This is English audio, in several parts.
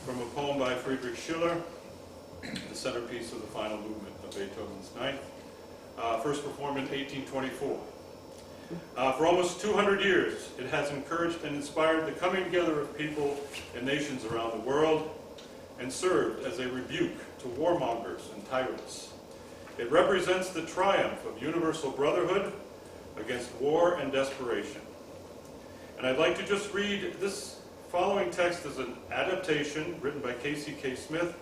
from a poem by Friedrich Schiller, the centerpiece of the final movement of Beethoven's Ninth, first performed in 1824. For almost 200 years, it has encouraged and inspired the coming together of people and nations around the world, and served as a rebuke to warmongers and tyrants. It represents the triumph of universal brotherhood against war and desperation. And I'd like to just read this following text as an adaptation written by Casey K. Smith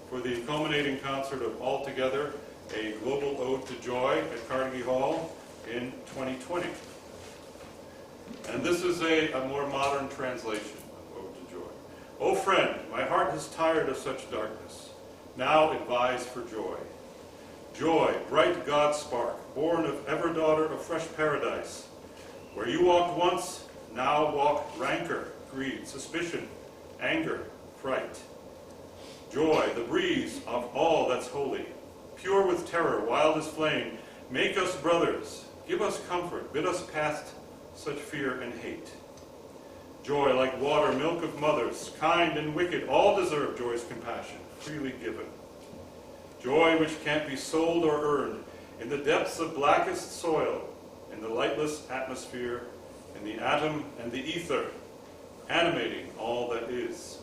for the culminating concert of All Together, a Global Ode to Joy at Carnegie Hall in 2020. And this is a more modern translation of Ode to Joy. O friend, my heart has tired of such darkness. Now it vies for joy. Joy, bright God spark, born of ever daughter of fresh paradise. Where you walked once, now walk rancor, greed, suspicion, anger, fright. Joy, the breeze of all that's holy, pure with terror, wild as flame, make us brothers, give us comfort, bid us past such fear and hate. Joy, like water, milk of mothers, kind and wicked, all deserve joy's compassion, freely given. Joy which can't be sold or earned, in the depths of blackest soil, in the lightless atmosphere, in the atom and the ether, animating all that is.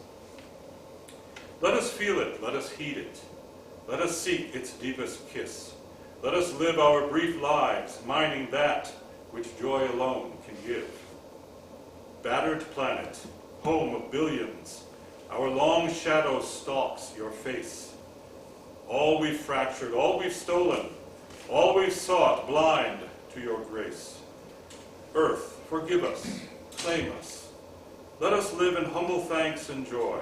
Let us feel it, let us heed it. Let us seek its deepest kiss. Let us live our brief lives, mining that which joy alone can give. Battered planet, home of billions, our long shadow stalks your face. All we've fractured, all we've stolen, all we've sought, blind to your grace. Earth, forgive us, claim us. Let us live in humble thanks and joy.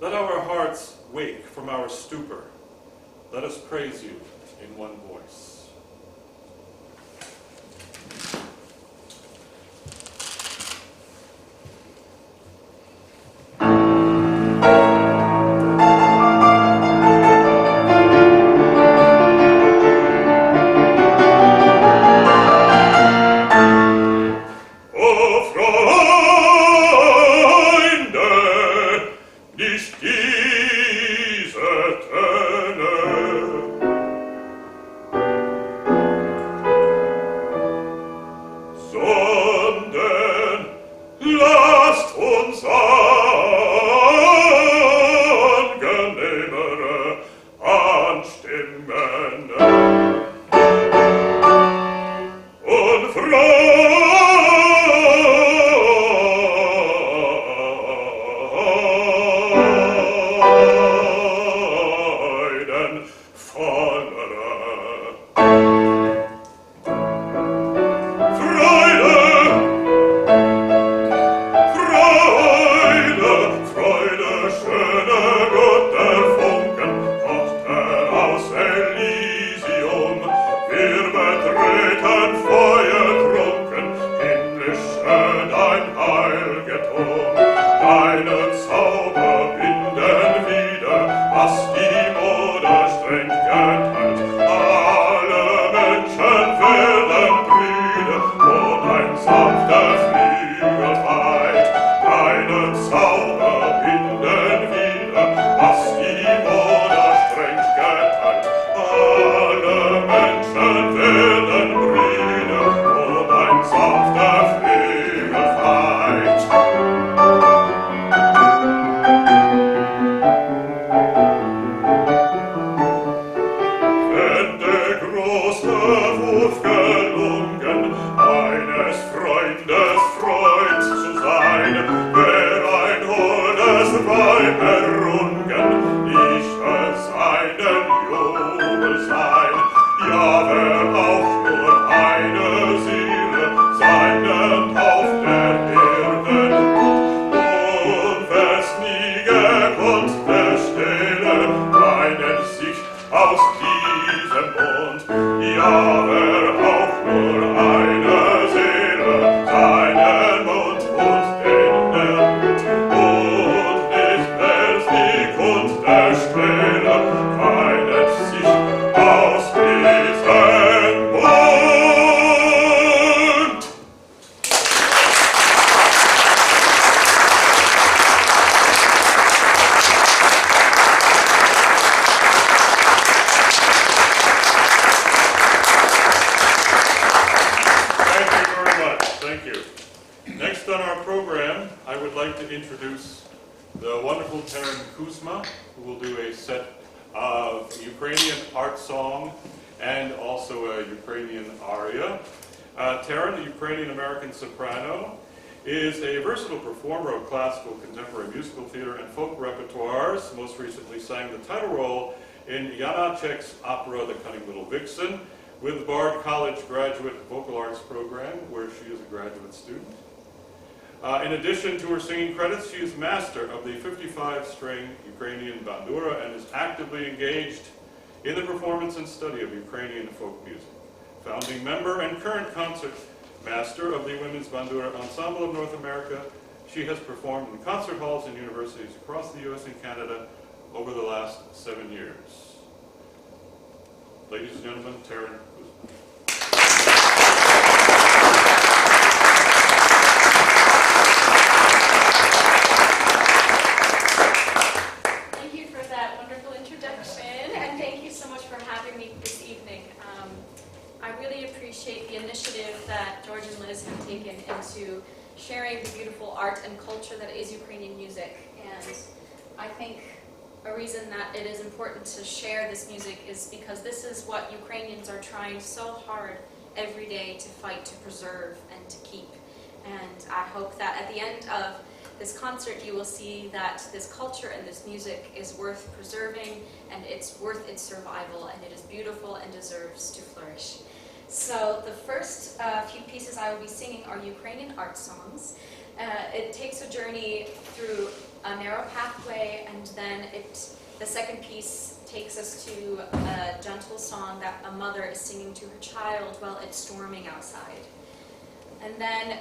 Let our hearts wake from our stupor. Let us praise you in one voice. Deine Zauber binden wieder Terran Kuzma, who will do a set of Ukrainian art song and also a Ukrainian aria. Terran, the Ukrainian-American soprano, is a versatile performer of classical, contemporary musical theater and folk repertoires. Most recently sang the title role in Janacek's opera, The Cunning Little Vixen, with the Bard College Graduate Vocal Arts Program, where she is a graduate student. In addition to her singing credits, she is master of the 55-string Ukrainian bandura and is actively engaged in the performance and study of Ukrainian folk music. Founding member and current concert master of the Women's Bandura Ensemble of North America, she has performed in concert halls and universities across the U.S. and Canada over the last 7 years. Ladies and gentlemen, Terran Kuzma. Thank you for that wonderful introduction, and thank you so much for having me this evening. I really appreciate the initiative that George and Liz have taken into sharing the beautiful art and culture that is Ukrainian music. And I think a reason that it is important to share this music is because this is what Ukrainians are trying so hard every day to fight to preserve and to keep. And I hope that at the end of this concert you will see that this culture and this music is worth preserving, and it's worth its survival, and it is beautiful and deserves to flourish. So the first few pieces I will be singing are Ukrainian art songs. It takes a journey through a narrow pathway, and then the second piece takes us to a gentle song that a mother is singing to her child while it's storming outside. And then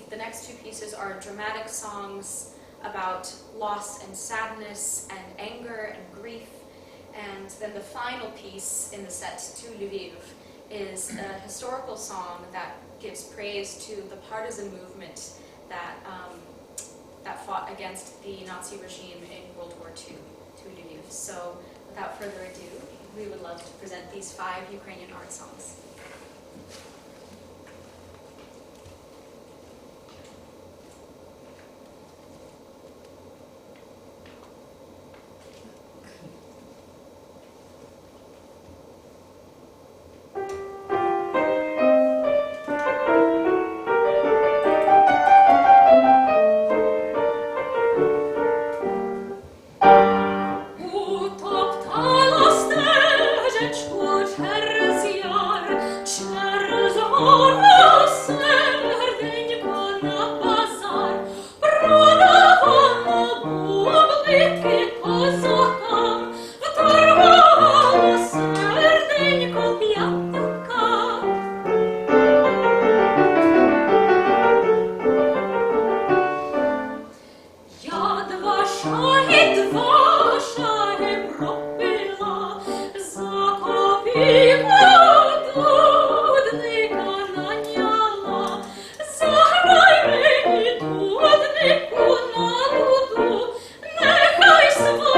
the next two pieces are dramatic songs about loss and sadness and anger and grief. And then the final piece in the set, To Lviv, is a historical song that gives praise to the partisan movement that fought against the Nazi regime in World War II, To Lviv. So without further ado, we would love to present these 5 Ukrainian art songs. Нехай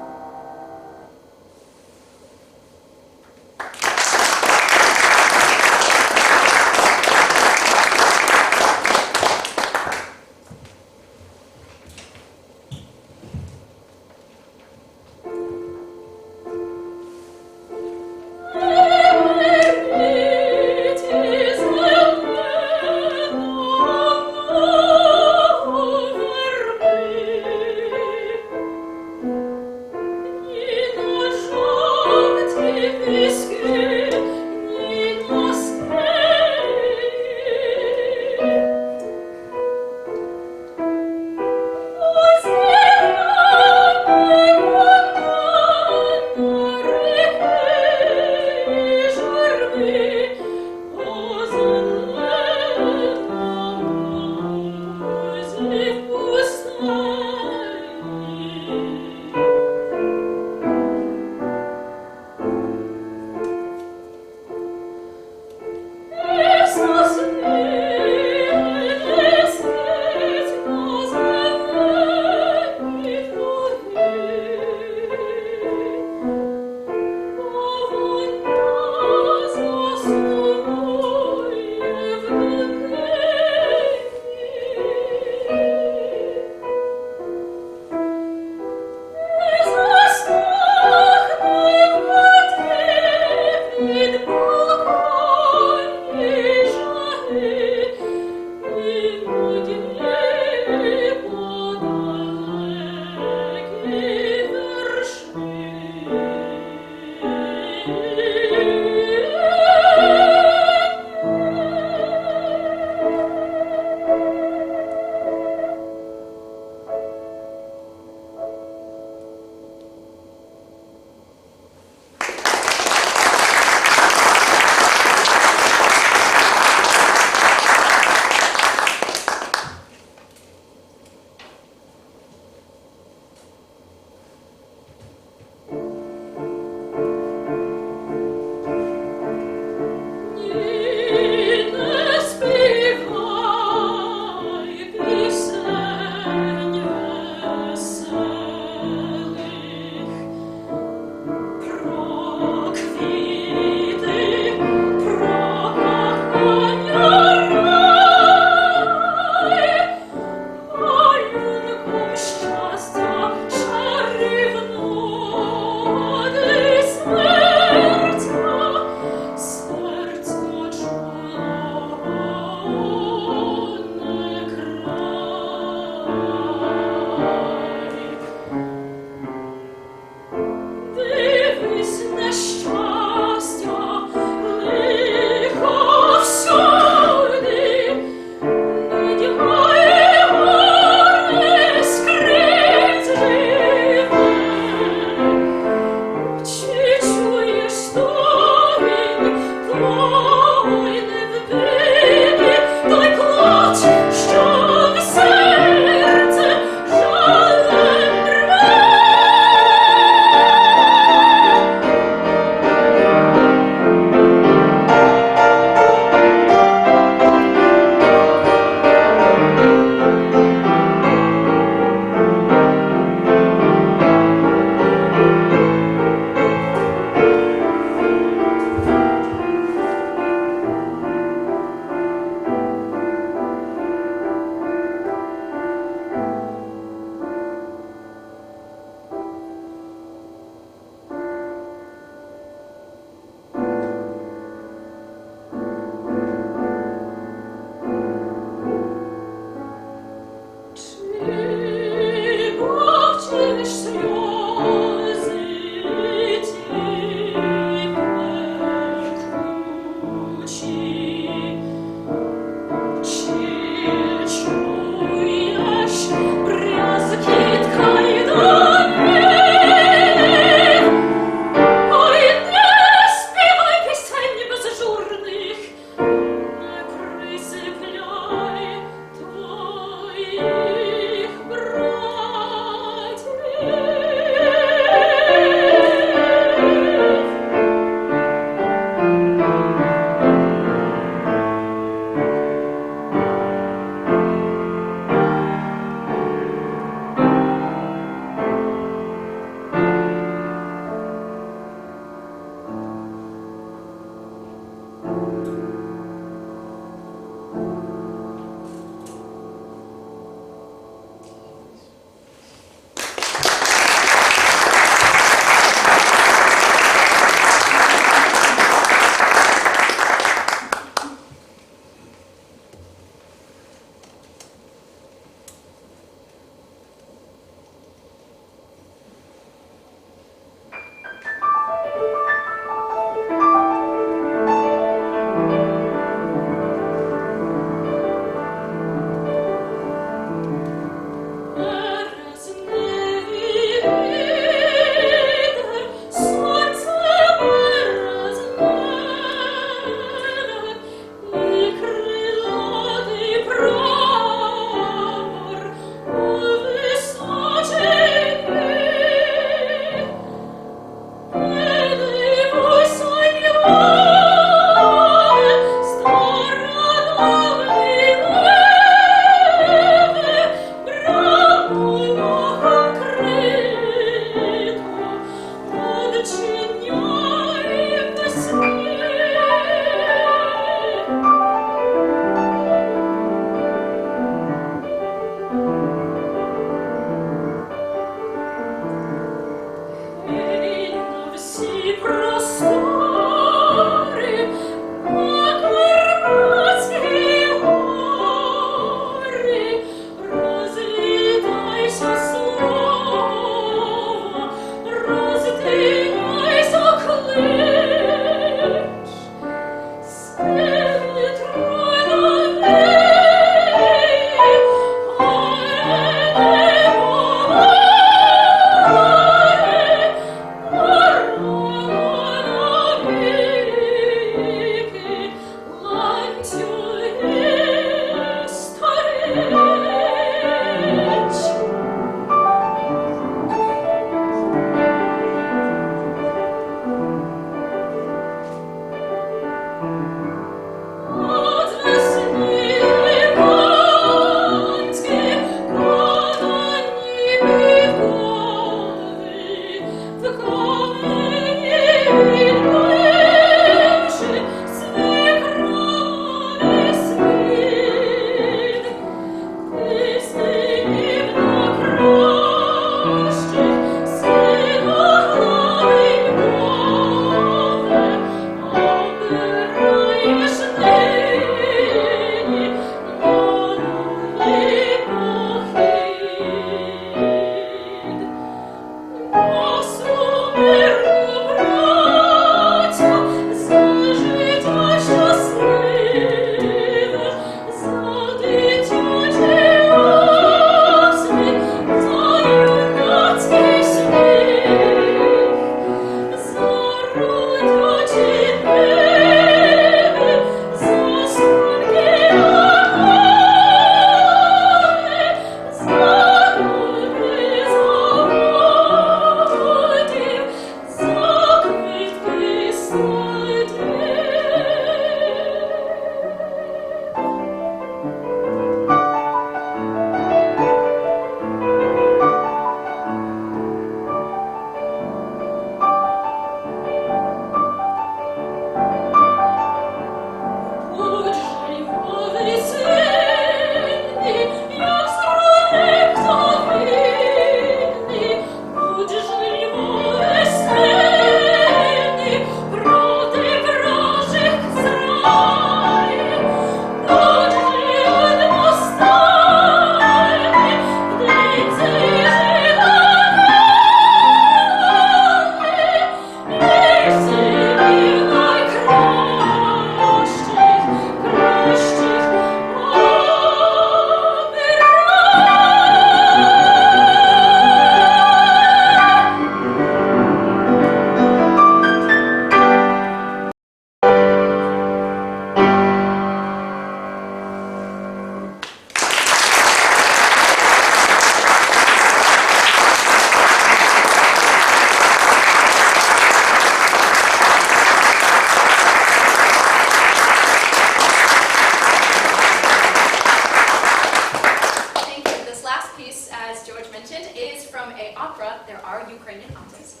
introduction is from an opera. There are Ukrainian operas.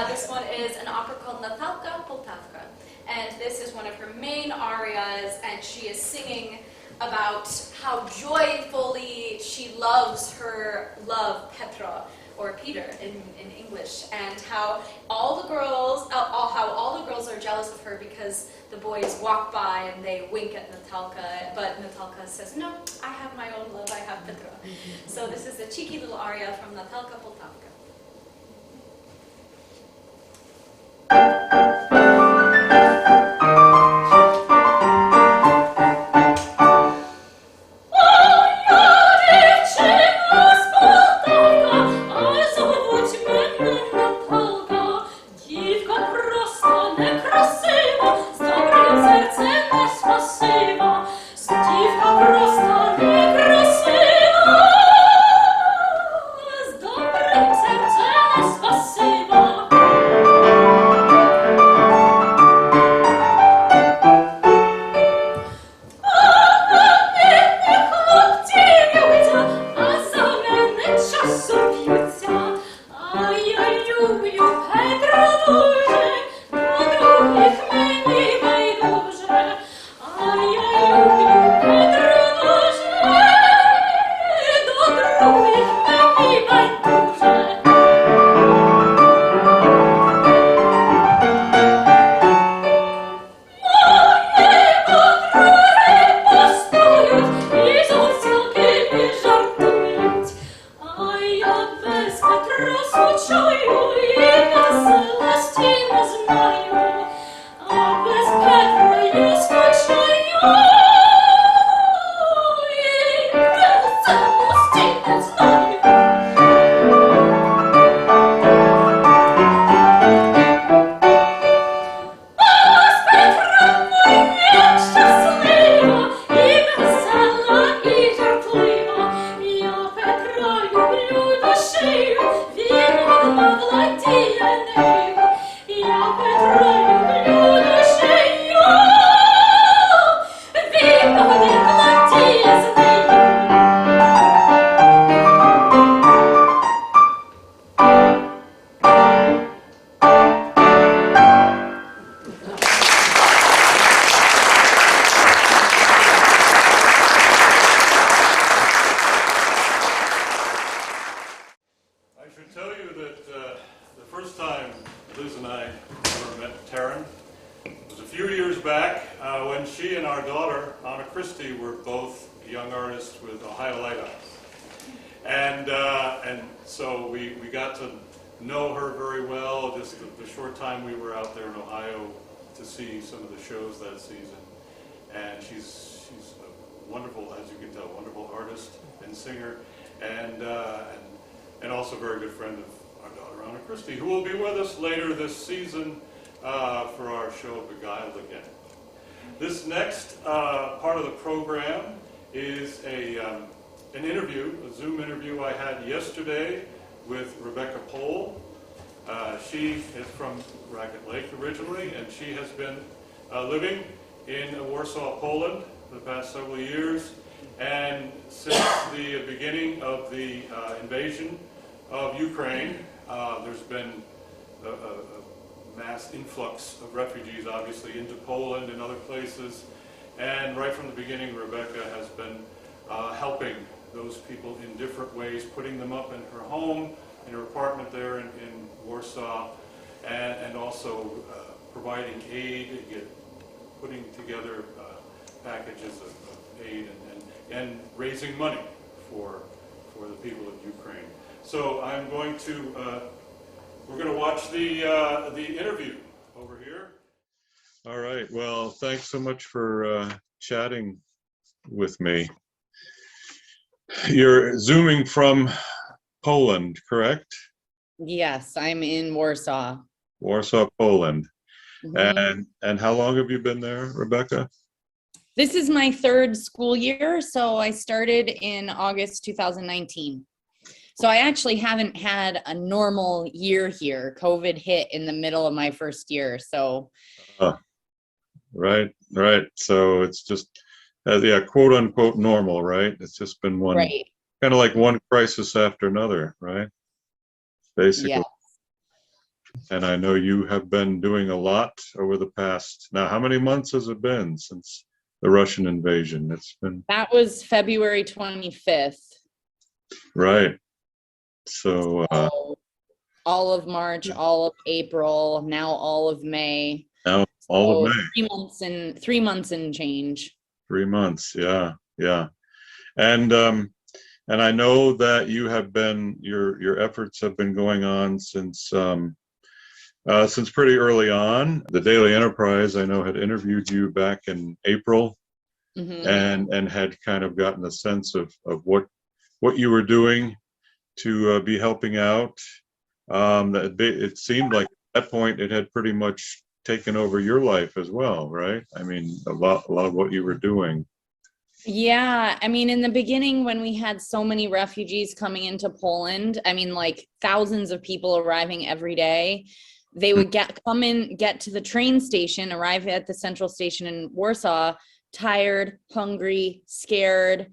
This one is an opera called Natalka Poltavka. And this is one of her main arias, and she is singing about how joyfully she loves her love, Petra, or Peter in English, and how all the girls are jealous of her because the boys walk by and they wink at Natalka, but Natalka says, no, I have my own love, I have Petra. So this is a cheeky little aria from Natalka Poltavka. So we got to know her very well, just the short time we were out there in Ohio to see some of the shows that season. And she's a wonderful, as you can tell, wonderful artist and singer, and also a very good friend of our daughter, Anna Christie, who will be with us later this season for our show Beguiled Again. This next part of the program is an interview, a Zoom interview I had yesterday with Rebecca Pohl. She is from Racket Lake originally, and she has been living in Warsaw, Poland for the past several years. And since the beginning of the invasion of Ukraine, there's been a mass influx of refugees, obviously, into Poland and other places. And right from the beginning, Rebecca has been helping those people in different ways, putting them up in her home, in her apartment there in Warsaw, and also providing aid, putting together packages of aid and raising money for the people of Ukraine. So I'm going to, we're going to watch the interview over here. All right, well, thanks so much for chatting with me. You're Zooming from Poland, correct? Yes, I'm in Warsaw. Warsaw, Poland. Mm-hmm. And how long have you been there, Rebecca? This is my third school year, so I started in August 2019. So I actually haven't had a normal year here. COVID hit in the middle of my first year, so. Right. So it's just, yeah, quote unquote normal, right? It's just been one. Right. kind of like one crisis after another, right? Basically. Yeah. And I know you have been doing a lot over the past, now, how many months has it been since the Russian invasion? It's been, That was February 25th. right. So, So all of March, all of April, now all of May. now all of So May, 3 months and change. 3 months. Yeah. Yeah. And I know that you have been, your efforts have been going on since pretty early on. The Daily Enterprise, I know, had interviewed you back in April, Mhm. and had kind of gotten a sense of what you were doing to be helping out. It seemed like at that point it had pretty much taken over your life as well, right? I mean, a lot of what you were doing. Yeah, I mean, in the beginning, when we had so many refugees coming into Poland, I mean, like thousands of people arriving every day, they would come in, get to the train station, arrive at the central station in Warsaw, tired, hungry, scared,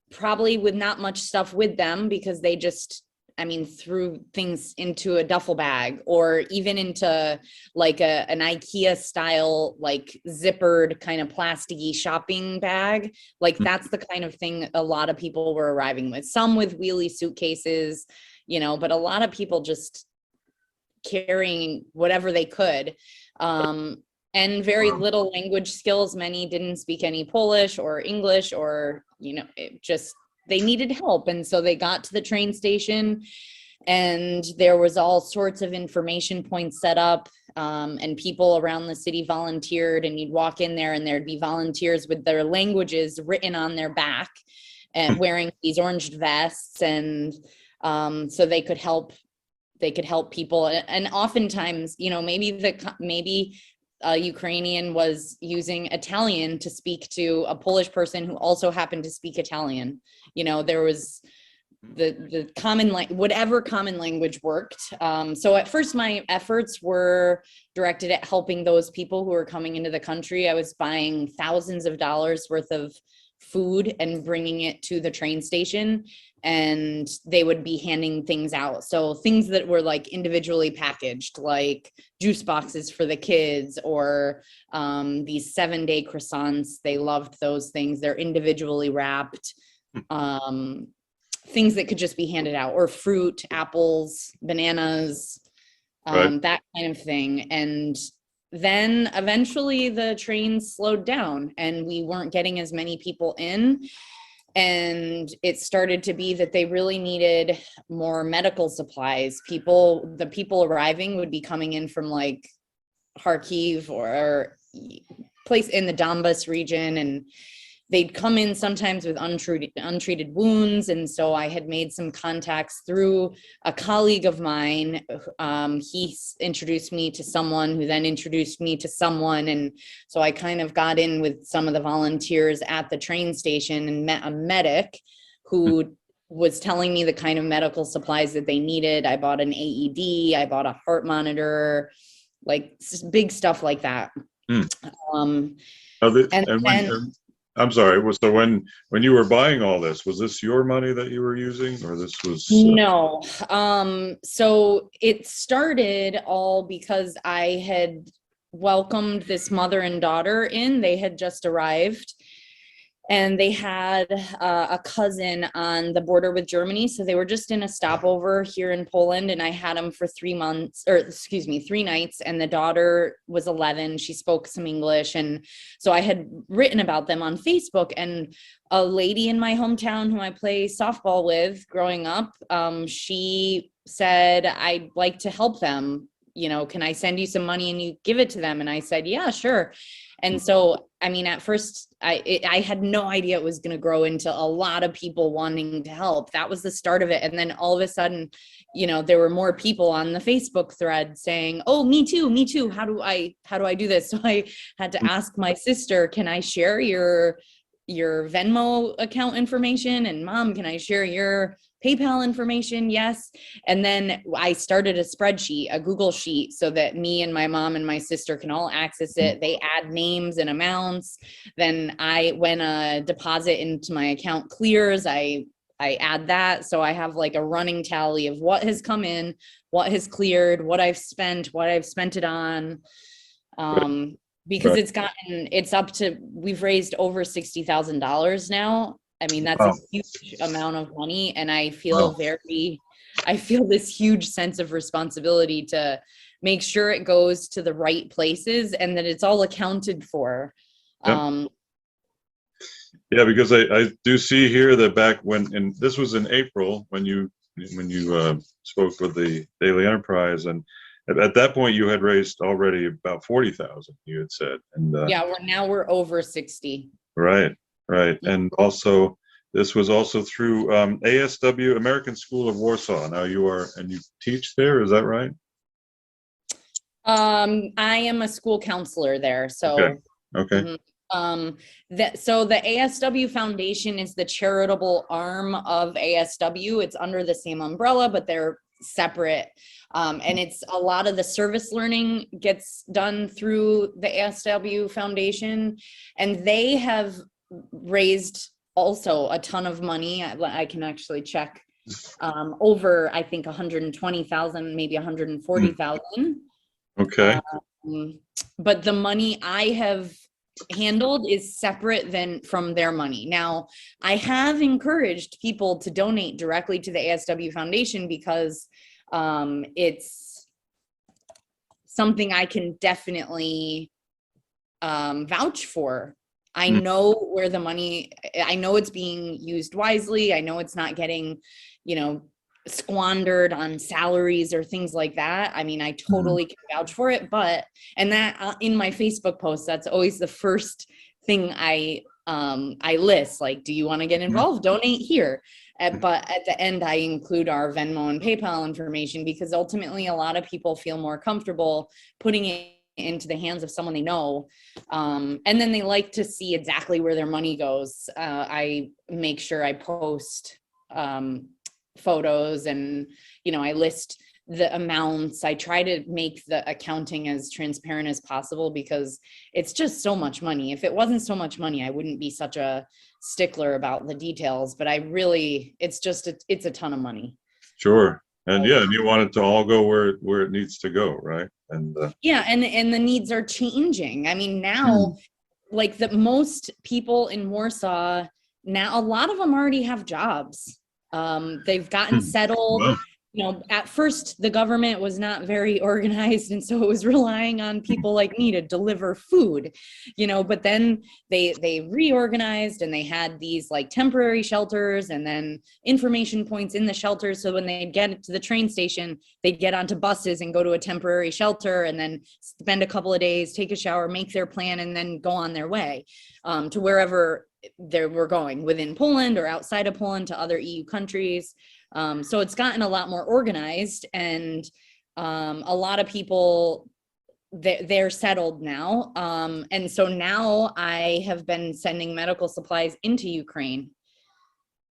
probably with not much stuff with them because they just, I mean, threw things into a duffel bag or even into like an IKEA style, like zippered kind of plasticky shopping bag. Like that's the kind of thing a lot of people were arriving with. Some with wheelie suitcases, but a lot of people just carrying whatever they could. And very little language skills. Many didn't speak any Polish or English or, it just, they needed help. And so they got to the train station and there was all sorts of information points set up, and people around the city volunteered, and you'd walk in there and there'd be volunteers with their languages written on their back and wearing these orange vests. And so they could help people. And oftentimes, maybe a Ukrainian was using Italian to speak to a Polish person who also happened to speak Italian. There was the common whatever common language worked. So at first my efforts were directed at helping those people who were coming into the country. I was buying thousands of dollars worth of food and bringing it to the train station, and they would be handing things out. So things that were like individually packaged, like juice boxes for the kids, or these 7-day croissants. They loved those things. They're individually wrapped. Things that could just be handed out, or fruit, apples, bananas, Right. that kind of thing. And then eventually the train slowed down and we weren't getting as many people in. And it started to be that they really needed more medical supplies. The people arriving would be coming in from like Kharkiv or place in the Donbas region, and they'd come in sometimes with untreated wounds. And so I had made some contacts through a colleague of mine. He introduced me to someone who then introduced me to someone. And so I kind of got in with some of the volunteers at the train station and met a medic who was telling me the kind of medical supplies that they needed. I bought an AED, I bought a heart monitor, like big stuff like that. And then, I'm sorry. So when you were buying all this, was this your money that you were using, or this was? No. So it started all because I had welcomed this mother and daughter in. They had just arrived, and they had a cousin on the border with Germany. So they were just in a stopover here in Poland, and I had them for 3 nights. And the daughter was 11. She spoke some English. And so I had written about them on Facebook, and a lady in my hometown who I play softball with growing up, she said, I'd like to help them. Can I send you some money and you give it to them? And I said, yeah, sure. And so, I mean, at first I had no idea it was going to grow into a lot of people wanting to help. That was the start of it. And then all of a sudden, there were more people on the Facebook thread saying, oh, me too. How do I do this? So I had to ask my sister, can I share your Venmo account information? And mom, can I share your PayPal information? Yes. And then I started a spreadsheet, a Google sheet, so that me and my mom and my sister can all access it. They add names and amounts. Then when a deposit into my account clears, I I add that. So I have like a running tally of what has come in, what has cleared, what I've spent it on. Because Right. it's up to, we've raised over $60,000 now. I mean, that's a Wow. huge amount of money. And I Wow. feel this huge sense of responsibility to make sure it goes to the right places and that it's all accounted for. Yep. Yeah, because I do see here that back when, and this was in April when you spoke with the Daily Enterprise, and at that point you had raised already about 40,000. You had said, and Yeah, we're over 60. right, right, and also this was also through ASW, American School of Warsaw. Now you teach there, is that right? I am a school counselor there, so. Okay. Okay. Mhm. So the ASW Foundation is the charitable arm of ASW. It's under the same umbrella, but they're separate. And it's a lot of the service learning gets done through the ASW Foundation, and they have raised also a ton of money. I can actually check over, I think 120,000, maybe 140,000. Okay. But the money I have handled is separate from their money. Now, I have encouraged people to donate directly to the ASW Foundation because it's something I can definitely vouch for. I know where the money, I know it's being used wisely. I know it's not getting, squandered on salaries or things like that. I mean, I totally can vouch for it, and that in my Facebook post, that's always the first thing I list, like, do you want to get involved? Donate here. But at the end, I include our Venmo and PayPal information because ultimately a lot of people feel more comfortable putting it into the hands of someone they know. And then they like to see exactly where their money goes. I make sure I post photos and, I list the amounts. I try to make the accounting as transparent as possible because it's just so much money. If it wasn't so much money, I wouldn't be such a stickler about the details, but it's a ton of money. Sure. And yeah, and you want it to all go where it needs to go, right? And yeah, and the needs are changing. I mean, now, like the most people in Warsaw now, a lot of them already have jobs. They've gotten settled. wow. At first the government was not very organized, and so it was relying on people like me to deliver food, but then they reorganized and they had these like temporary shelters and then information points in the shelters. So when they'd get to the train station, they'd get onto buses and go to a temporary shelter and then spend a couple of days, take a shower, make their plan, and then go on their way to wherever they were going within Poland or outside of Poland to other EU countries. So it's gotten a lot more organized, and a lot of people, they're settled now. And so now I have been sending medical supplies into Ukraine.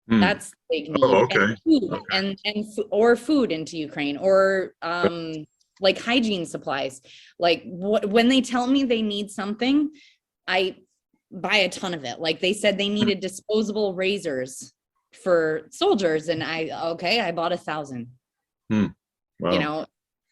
That's the big need. Oh, okay. And food, Okay. or food into Ukraine, or like hygiene supplies. Like when they tell me they need something, I buy a ton of it. Like they said they needed disposable razors for soldiers, and I bought 1,000. Wow.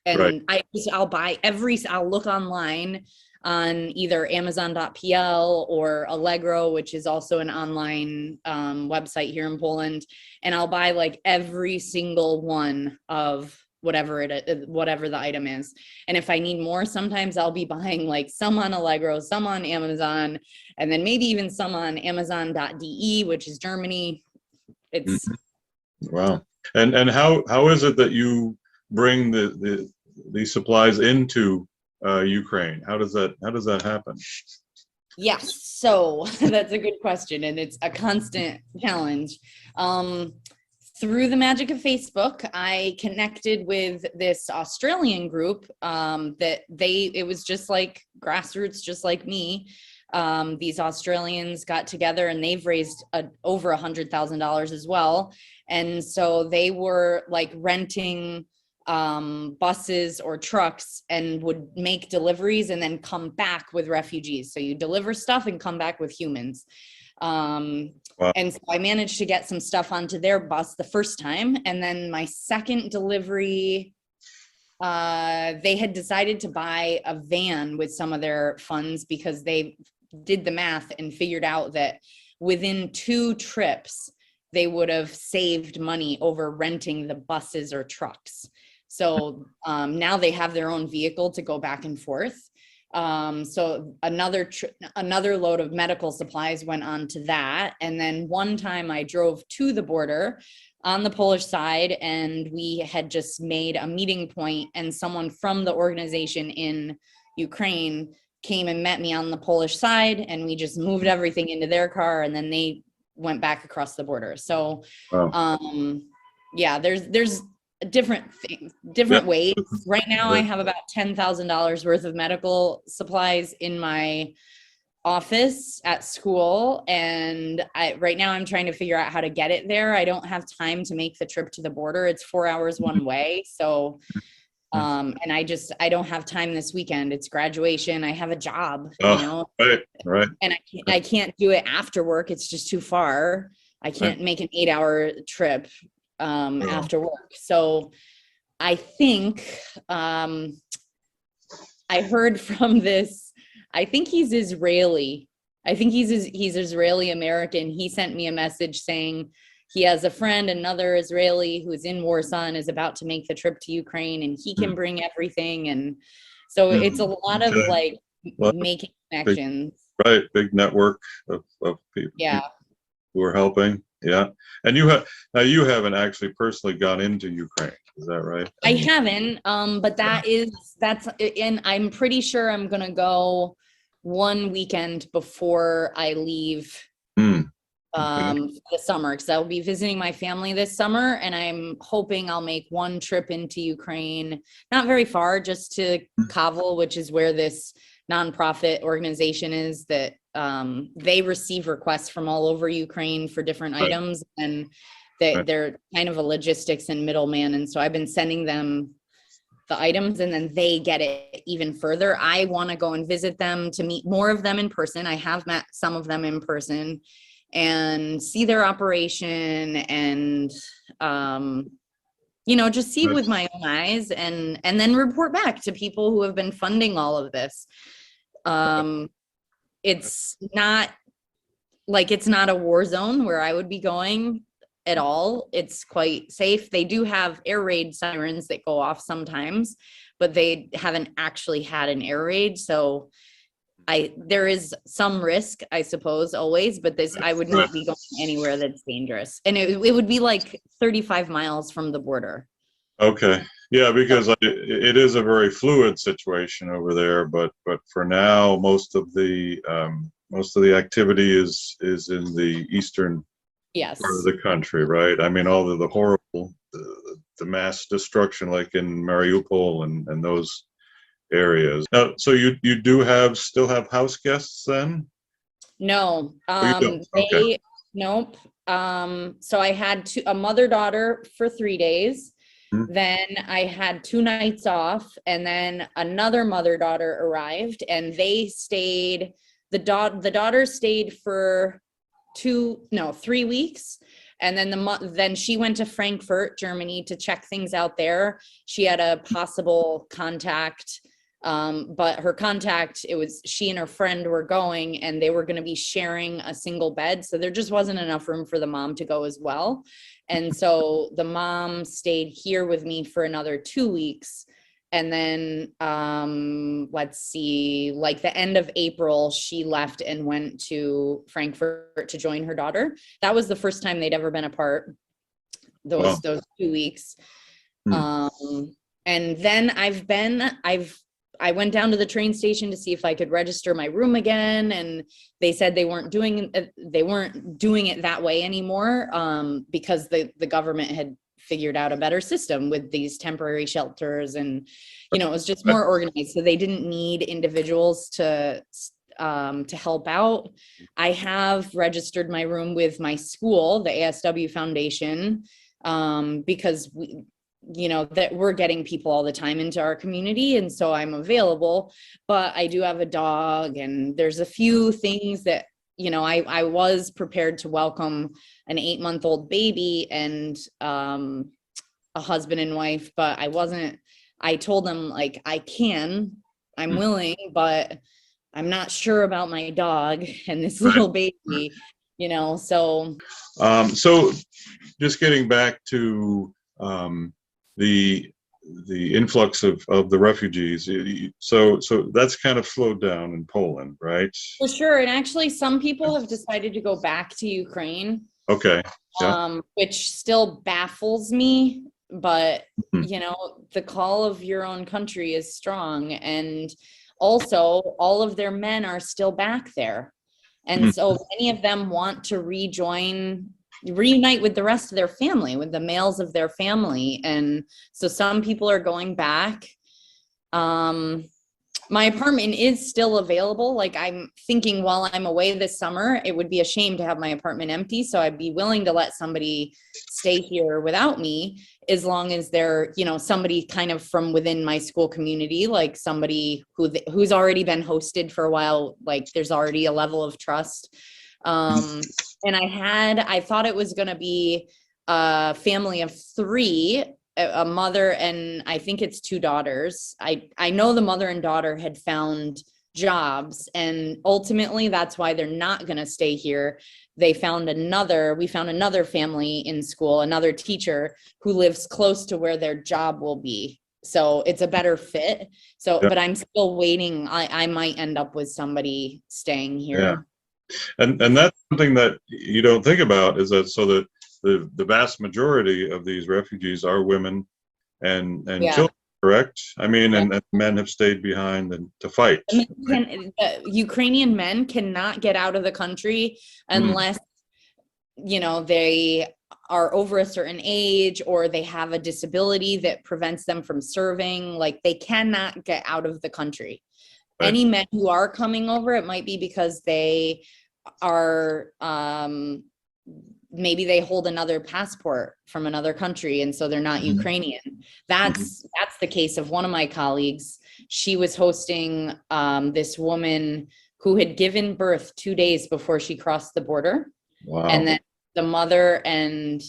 And right. I'll look online on either Amazon.pl or Allegro, which is also an online website here in Poland, and I'll buy like every single one of whatever the item is. And if I need more, sometimes I'll be buying like some on Allegro, some on Amazon, and then maybe even some on Amazon.de, which is Germany. It's wow. And how is it that you bring these supplies into Ukraine? How does that happen? Yes, so that's a good question, and it's a constant challenge. Through the magic of Facebook, I connected with this Australian group it was just like grassroots, just like me. These Australians got together and they've raised over $100,000 as well. And so they were like renting buses or trucks and would make deliveries and then come back with refugees. So you deliver stuff and come back with humans. Wow. And so I managed to get some stuff onto their bus the first time. And then my second delivery, they had decided to buy a van with some of their funds because they did the math and figured out that within 2 trips, they would have saved money over renting the buses or trucks. So now they have their own vehicle to go back and forth. So another load of medical supplies went on to that. And then one time I drove to the border on the Polish side, and we had just made a meeting point, and someone from the organization in Ukraine came and met me on the Polish side, and we just moved everything into their car, and then they went back across the border. So, Wow. yeah, there's different things, different Yeah. ways. Right now, I Right. have about $10,000 worth of medical supplies in my office at school, and right now I'm trying to figure out how to get it there. I don't have time to make the trip to the border. It's 4 hours one way. So, and I don't have time this weekend. It's graduation. I have a job, you Oh, know, right. and I can't do it after work. It's just too far. I can't make an 8-hour trip after work. So I think I heard from this. I think he's Israeli. I think he's Israeli American. He sent me a message saying he has a friend, another Israeli who's in Warsaw and is about to make the trip to Ukraine, and he can bring everything. And so it's a lot of Okay. like Well, making connections. big network of people Yeah. who are helping. Yeah. And you haven't actually personally gone into Ukraine. Is that right? I haven't, but that's, and I'm pretty sure I'm gonna go one weekend before I leave Okay. the summer, because I'll be visiting my family this summer, and I'm hoping I'll make one trip into Ukraine, not very far, just to Kaval, which is where this nonprofit organization is that they receive requests from all over Ukraine for different Right. items, and Right. they're kind of a logistics and middleman. And so I've been sending them the items, and then they get it even further. I want to go and visit them to meet more of them in person. I have met some of them in person and see their operation, and just see with my own eyes, and then report back to people who have been funding all of this. It's not a war zone where I would be going at all. It's quite safe. They do have air raid sirens that go off sometimes, but they haven't actually had an air raid. So there is some risk, I suppose, always, but I would not be going anywhere that's dangerous. And it would be like 35 miles from the border. Okay. Yeah, because it is a very fluid situation over there, but for now, most of the activity is in the eastern Yes. part of the country, right? I mean, all of the horrible, the mass destruction, like in Mariupol and those areas. So you still have house guests then? No. Oh, you don't? Okay. Nope. So I had a mother-daughter for 3 days. Then I had 2 nights off, and then another mother-daughter arrived, and they stayed. The daughter stayed for 3 weeks, and then then she went to Frankfurt, Germany, to check things out there. She had a possible contact, but her contact, she and her friend were going, and they were going to be sharing a single bed, so there just wasn't enough room for the mom to go as well. And so the mom stayed here with me for another 2 weeks. And then, let's see, like the end of April, she left and went to Frankfurt to join her daughter. That was the first time they'd ever been apart, those 2 weeks. And then I went down to the train station to see if I could register my room again, and they said they weren't doing it that way anymore, because the government had figured out a better system with these temporary shelters, and it was just more organized, so they didn't need individuals to help out. I have registered my room with my school, the ASW Foundation, because that we're getting people all the time into our community, and so I'm available. But I do have a dog, and there's a few things that I was prepared to welcome an 8-month-old baby and a husband and wife, but I told them, like, I'm willing, but I'm not sure about my dog and this little baby, so. So just getting back to the influx of the refugees, so that's kind of slowed down in Poland, right? For sure. And actually, some people have decided to go back to Ukraine. Okay. Yeah. Which still baffles me, but Mhm. the call of your own country is strong. And also, all of their men are still back there. And Mhm. so many of them want to reunite with the rest of their family, with the males of their family. And so some people are going back. My apartment is still available. Like, I'm thinking while I'm away this summer, it would be a shame to have my apartment empty. So I'd be willing to let somebody stay here without me, as long as they're, somebody kind of from within my school community, like somebody who's already been hosted for a while. Like, there's already a level of trust. And I thought it was going to be a family of 3, a mother and I think it's 2 daughters. I know the mother and daughter had found jobs, and ultimately that's why they're not going to stay here. We found another family in school, another teacher who lives close to where their job will be. So it's a better fit. So, Yeah. but I'm still waiting. I might end up with somebody staying here. Yeah. And that's something that you don't think about, is that the vast majority of these refugees are women and Yeah. children, correct? I mean, Yeah. and men have stayed behind and to fight. Ukrainian men cannot get out of the country unless, they are over a certain age or they have a disability that prevents them from serving. Like, they cannot get out of the country. Right. Any men who are coming over, it might be because they are, maybe they hold another passport from another country and so they're not Mhm. Ukrainian. That's the case of one of my colleagues. She was hosting this woman who had given birth 2 days before she crossed the border. Wow. And then the mother and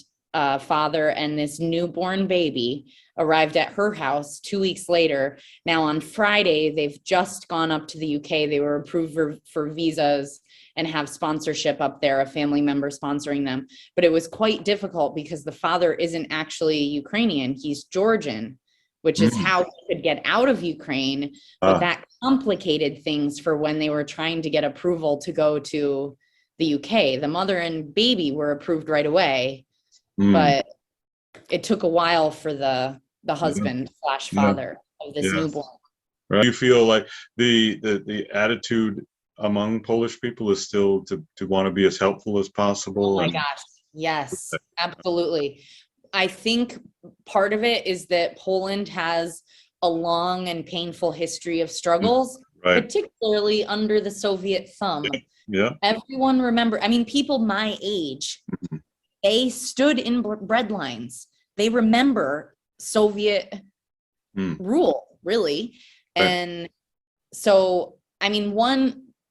father and this newborn baby arrived at her house 2 weeks later. Now on Friday, they've just gone up to the UK. They were approved for visas and have sponsorship up there, a family member sponsoring them. But it was quite difficult because the father isn't actually Ukrainian, he's Georgian, which is how he could get out of Ukraine. But that complicated things for when they were trying to get approval to go to the UK. The mother and baby were approved right away, but it took a while for the husband / father of this newborn. Right. Do you feel like the attitude among Polish people is still to want to be as helpful as possible? Oh my gosh. Yes, absolutely. I think part of it is that Poland has a long and painful history of struggles, particularly under the Soviet thumb. Yeah. Everyone people my age, they stood in bread lines. They remember Soviet rule, really. And so,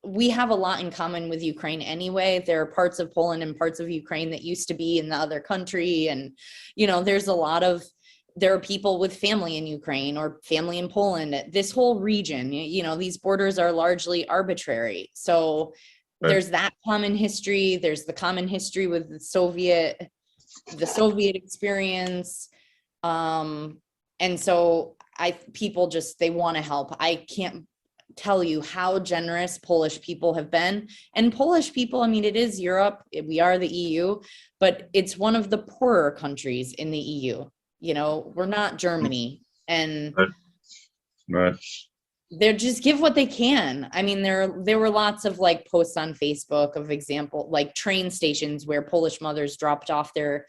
we have a lot in common with Ukraine anyway. There are parts of Poland and parts of Ukraine that used to be in the other country. And, there are people with family in Ukraine or family in Poland, this whole region, these borders are largely arbitrary. So there's that common history. There's the common history with the Soviet experience. And so people they want to help. I can't tell you how generous Polish people have been. And Polish people, it is Europe. We are the EU, but it's one of the poorer countries in the EU. We're not Germany. And they're just give what they can. There were lots of posts on Facebook of example, train stations where Polish mothers dropped off their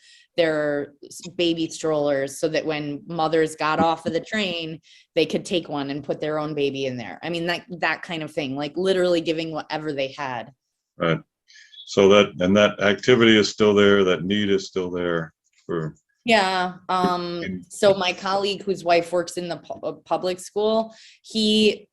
baby strollers so that when mothers got off of the train, they could take one and put their own baby in there. That kind of thing, literally giving whatever they had. Right. So that activity is still there. That need is still there for. Yeah. So my colleague whose wife works in the public school, he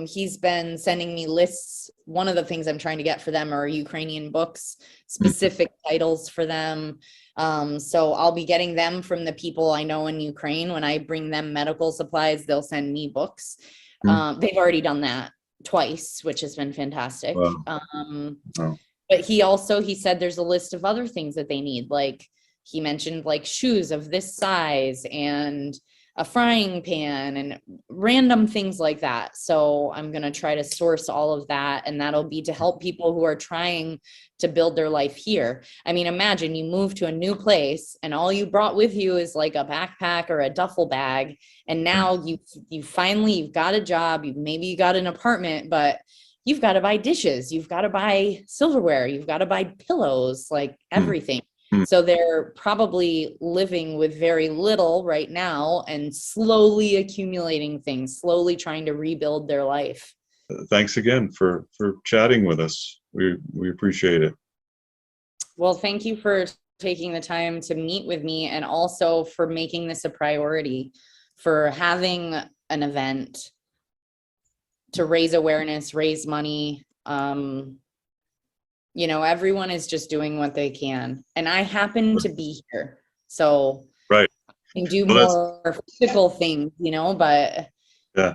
He's been sending me lists. One of the things I'm trying to get for them are Ukrainian books, specific titles for them. So I'll be getting them from the people I know in Ukraine. When I bring them medical supplies, they'll send me books. They've already done that twice, which has been fantastic. Wow. Wow. But he said there's a list of other things that they need. Like he mentioned like shoes of this size and a frying pan and random things like that. So I'm going to try to source all of that. And that'll be to help people who are trying to build their life here. I mean, imagine you move to a new place and all you brought with you is like a backpack or a duffel bag. And now you've got a job, maybe you got an apartment, but you've got to buy dishes, you've got to buy silverware, you've got to buy pillows, like everything. So they're probably living with very little right now and slowly accumulating things, slowly trying to rebuild their life. Thanks again for chatting with us. We appreciate it. Well, thank you for taking the time to meet with me and also for making this a priority, for having an event to raise awareness, raise money. You know, everyone is just doing what they can. And I happen to be here. So right. I can do more physical things, you know, but yeah,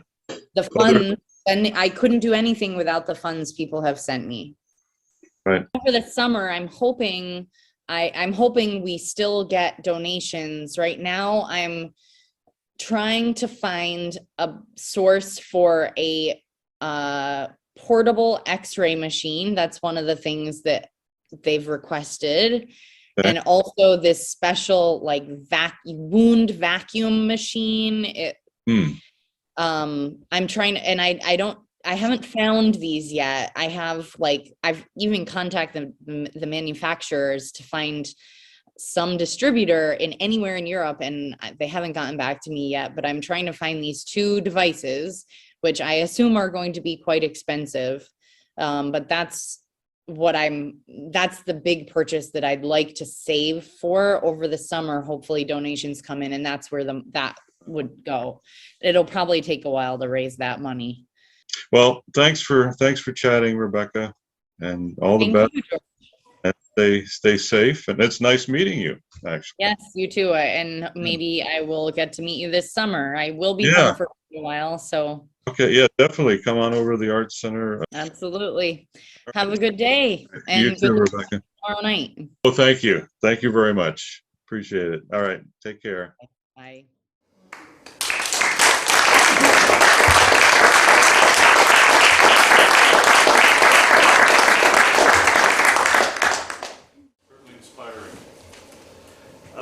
the funds, and I couldn't do anything without the funds people have sent me. Right. For the summer, I'm hoping we still get donations. Right now, I'm trying to find a source for a portable x-ray machine. That's one of the things that they've requested. Okay. And also this special like wound vacuum machine. I'm trying to, and I haven't found these yet. I've even contacted the manufacturers to find some distributor in anywhere in Europe, and they haven't gotten back to me yet, but I'm trying to find these two devices, which I assume are going to be quite expensive. But that's the big purchase that I'd like to save for over the summer. Hopefully donations come in and that's where that would go. It'll probably take a while to raise that money. Well, thanks for chatting, Rebecca, and all the best. And stay safe. And it's nice meeting you, actually. Yes, you too. And maybe I will get to meet you this summer. I will be home for a while, so. Okay, yeah, definitely. Come on over to the Arts Center. Absolutely. Have a good day. And you too, Rebecca. Tomorrow night. Oh, thank you. Thank you very much. Appreciate it. All right, take care. Bye.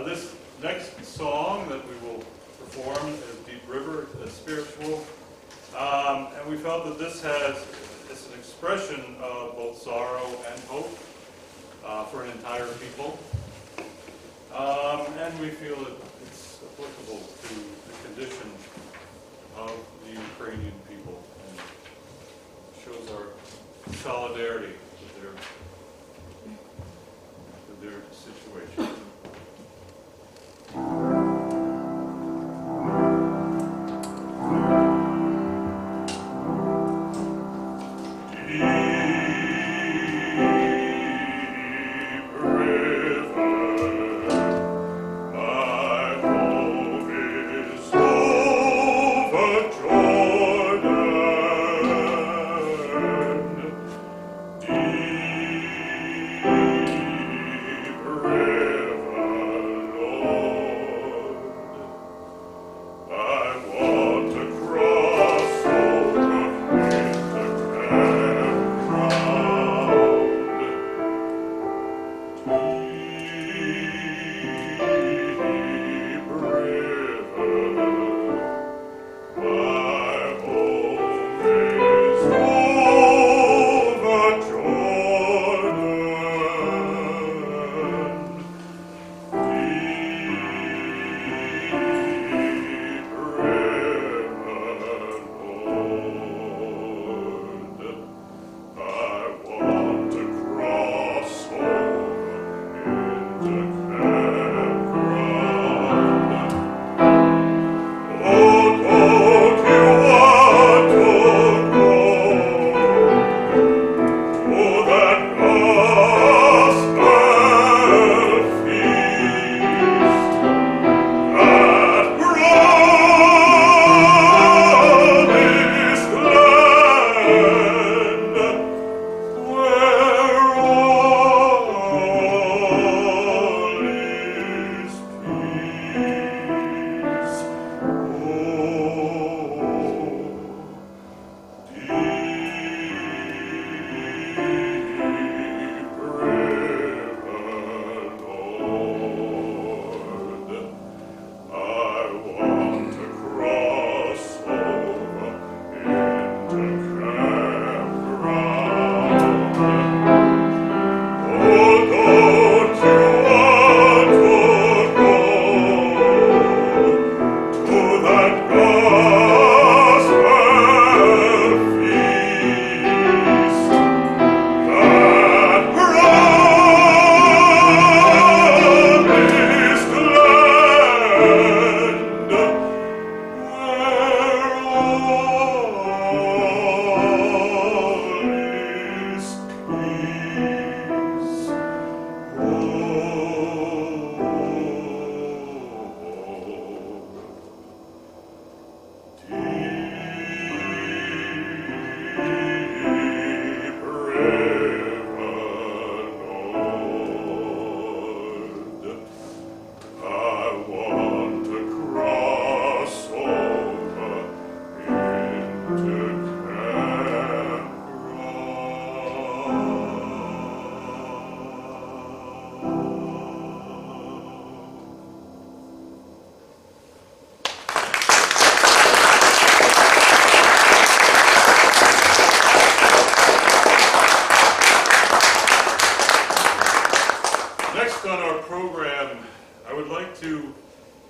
This next song that we will perform is Deep River, it's spiritual. And we felt that it's an expression of both sorrow and hope for an entire people. And we feel that it's applicable to the condition of the Ukrainian people and shows our solidarity with their situation. Deep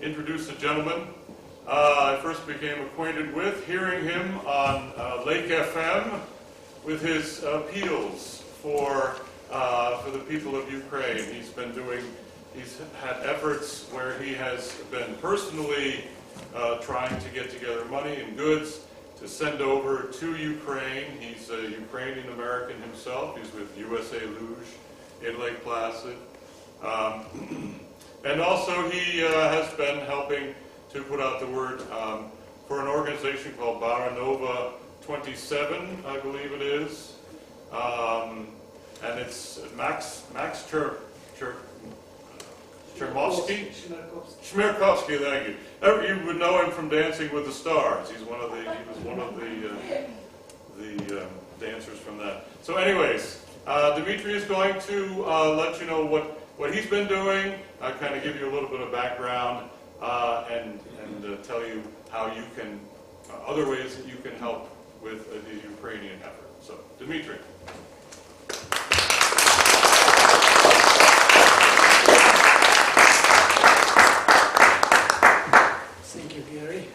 introduce the gentleman I first became acquainted with, hearing him on Lake FM with his appeals for the people of Ukraine. He's had efforts where he has been personally trying to get together money and goods to send over to Ukraine. He's a Ukrainian American himself. He's with USA Luge in Lake Placid. And also he has been helping to put out the word for an organization called Baranova 27, I believe it is. And it's Max Chermovsky? Shmirkovsky, thank you. You would know him from Dancing with the Stars. He was one of the dancers from that. So anyways, Dmitry is going to let you know what he's been doing, kind of give you a little bit of background, and tell you how you can, other ways that you can help with the Ukrainian effort. So, Dmitry. Thank you, Gary.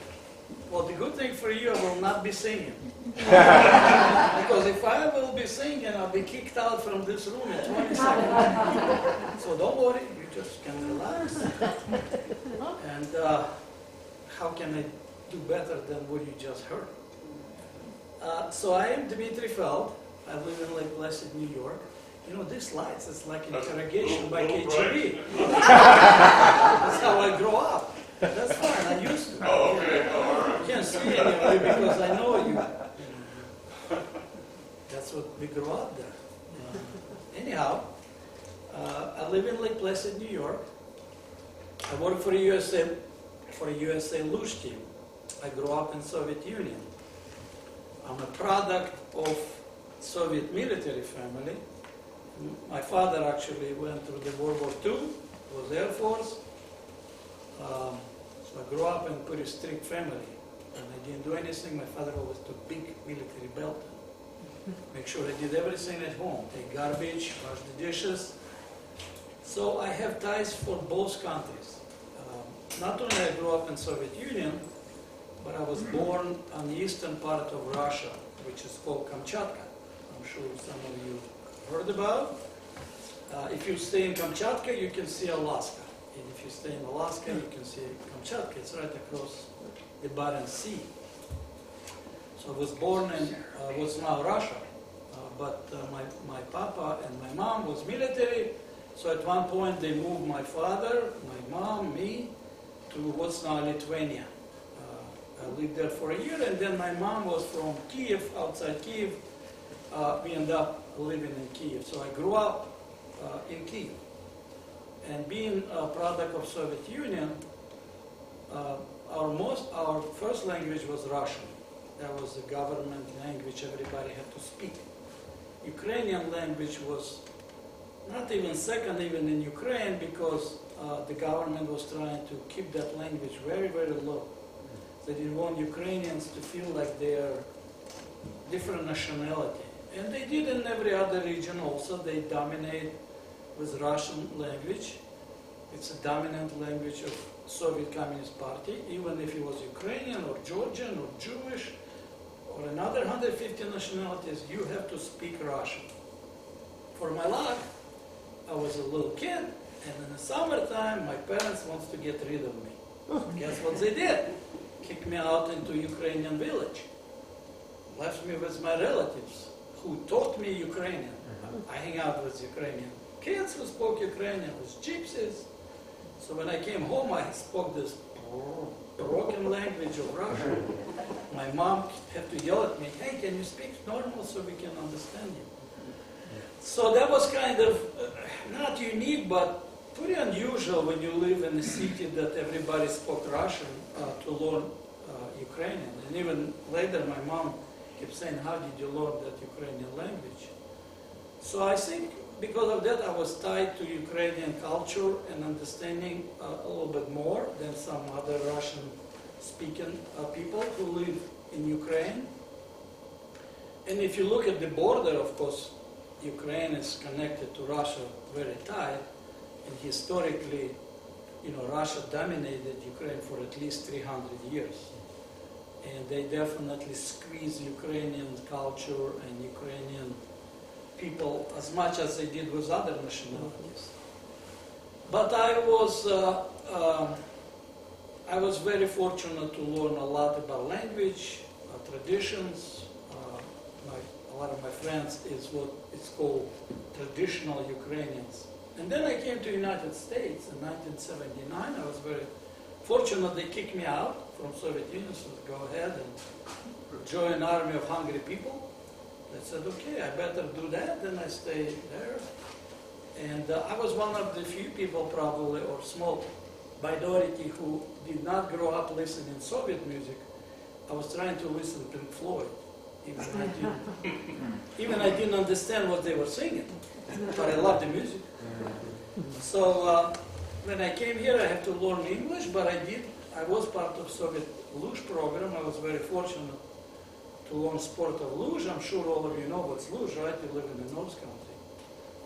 Well, the good thing for you, I will not be singing. Because if I will be singing, I'll be kicked out from this room in 20 seconds. So don't worry, you just can relax. And how can I do better than what you just heard? So I am Dmitry Feld. I live in Lake Placid, New York. You know, these lights, it's like interrogation by KGB. That's how I grow up. That's fine, I used to. Oh, okay. All right. You can't see anyway because I know you. That's what we grew up there. Anyhow, I live in Lake Placid, New York. I work for a USA Luge team. I grew up in Soviet Union. I'm a product of Soviet military family. My father actually went through the World War II, was Air Force. So I grew up in a pretty strict family. And I didn't do anything. My father always took big military belt. Make sure I did everything at home. Take garbage, wash the dishes. So I have ties for both countries. Not only I grew up in Soviet Union, but I was born on the eastern part of Russia, which is called Kamchatka. I'm sure some of you heard about. If you stay in Kamchatka, you can see Alaska. And if you stay in Alaska, you can see Kamchatka. It's right across the Barents Sea. So I was born in what's now Russia, but my papa and my mom was military. So at one point they moved my father, my mom, me, to what's now Lithuania. I lived there for a year, and then my mom was from Kiev, outside Kiev. We ended up living in Kiev. So I grew up in Kiev. And being a product of Soviet Union, our first language was Russian. That was the government language everybody had to speak. Ukrainian language was not even second even in Ukraine because the government was trying to keep that language very, very low. They didn't want Ukrainians to feel like they are different nationality. And they did in every other region also. They dominate with Russian language. It's a dominant language of Soviet Communist Party. Even if it was Ukrainian or Georgian or Jewish or another 150 nationalities, you have to speak Russian. For my luck, I was a little kid, and in the summertime, my parents wanted to get rid of me. Guess what they did? Kicked me out into Ukrainian village. Left me with my relatives who taught me Ukrainian. I hang out with Ukrainian kids who spoke Ukrainian, with gypsies. So when I came home, I spoke this broken language of Russian. My mom had to yell at me, hey, can you speak normal so we can understand you? So that was kind of not unique, but pretty unusual when you live in a city that everybody spoke Russian to learn Ukrainian. And even later, my mom kept saying, how did you learn that Ukrainian language? So I think because of that, I was tied to Ukrainian culture and understanding a little bit more than some other Russian-speaking people who live in Ukraine. And if you look at the border, of course, Ukraine is connected to Russia very tight. And historically, Russia dominated Ukraine for at least 300 years. And they definitely squeezed Ukrainian culture and Ukrainian people as much as they did with other nationalities. But I was very fortunate to learn a lot about language, traditions. A lot of my friends is what it's called traditional Ukrainians. And then I came to the United States in 1979. I was very fortunate they kicked me out from Soviet Union, so go ahead and join an army of hungry people. I said, okay, I better do that. Then I stayed there. And I was one of the few people probably, or small minority, who did not grow up listening to Soviet music. I was trying to listen to Pink Floyd. Even I didn't understand what they were singing, but I loved the music. So when I came here, I had to learn English, but I was part of Soviet luge program. I was very fortunate to learn sport of luge. I'm sure all of you know what's luge, right? You live in the North Country.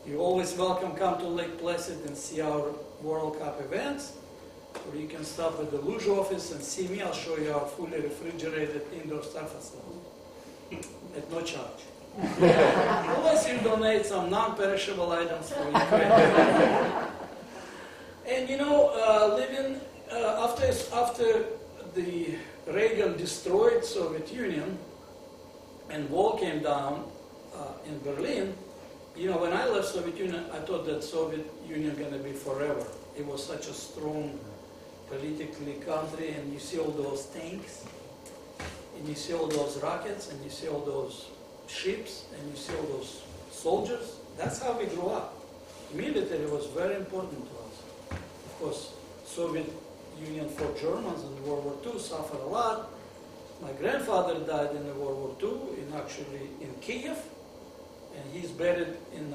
You're always welcome come to Lake Placid and see our World Cup events, or you can stop at the luge office and see me. I'll show you our fully refrigerated indoor star facility at no charge. Unless you donate some non-perishable items for Ukraine. And living after the Reagan destroyed Soviet Union and wall came down in Berlin, when I left Soviet Union, I thought that Soviet Union going to be forever. It was such a strong politically country, and you see all those tanks, and you see all those rockets, and you see all those ships, and you see all those soldiers. That's how we grew up. Military was very important to us. Of course, Soviet Union fought Germans in World War II, suffered a lot. My grandfather died in World War II, actually in Kiev, and he's buried in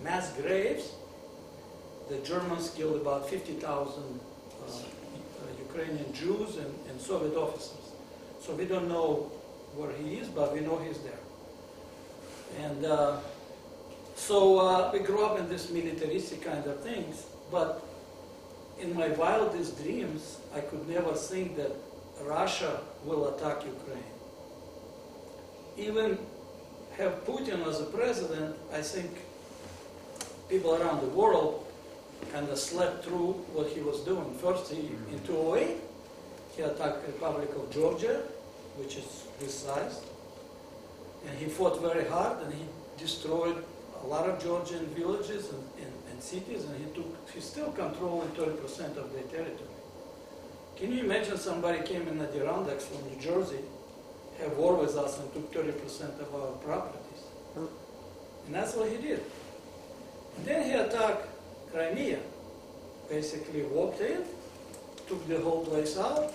mass graves. The Germans killed about 50,000 Ukrainian Jews and Soviet officers. So we don't know where he is, but we know he's there. And so we grew up in this militaristic kind of things, but in my wildest dreams, I could never think that Russia will attack Ukraine. Even have Putin as a president, I think people around the world kind of slept through what he was doing. First, in 2008, he attacked the Republic of Georgia, which is this size, and he fought very hard, and he destroyed a lot of Georgian villages and cities, and he's still controlling 30% of their territory. Can you imagine somebody came in the Adirondacks from New Jersey, have war with us, and took 30% of our properties? And that's what he did. And then he attacked Crimea, basically walked in, took the whole place out,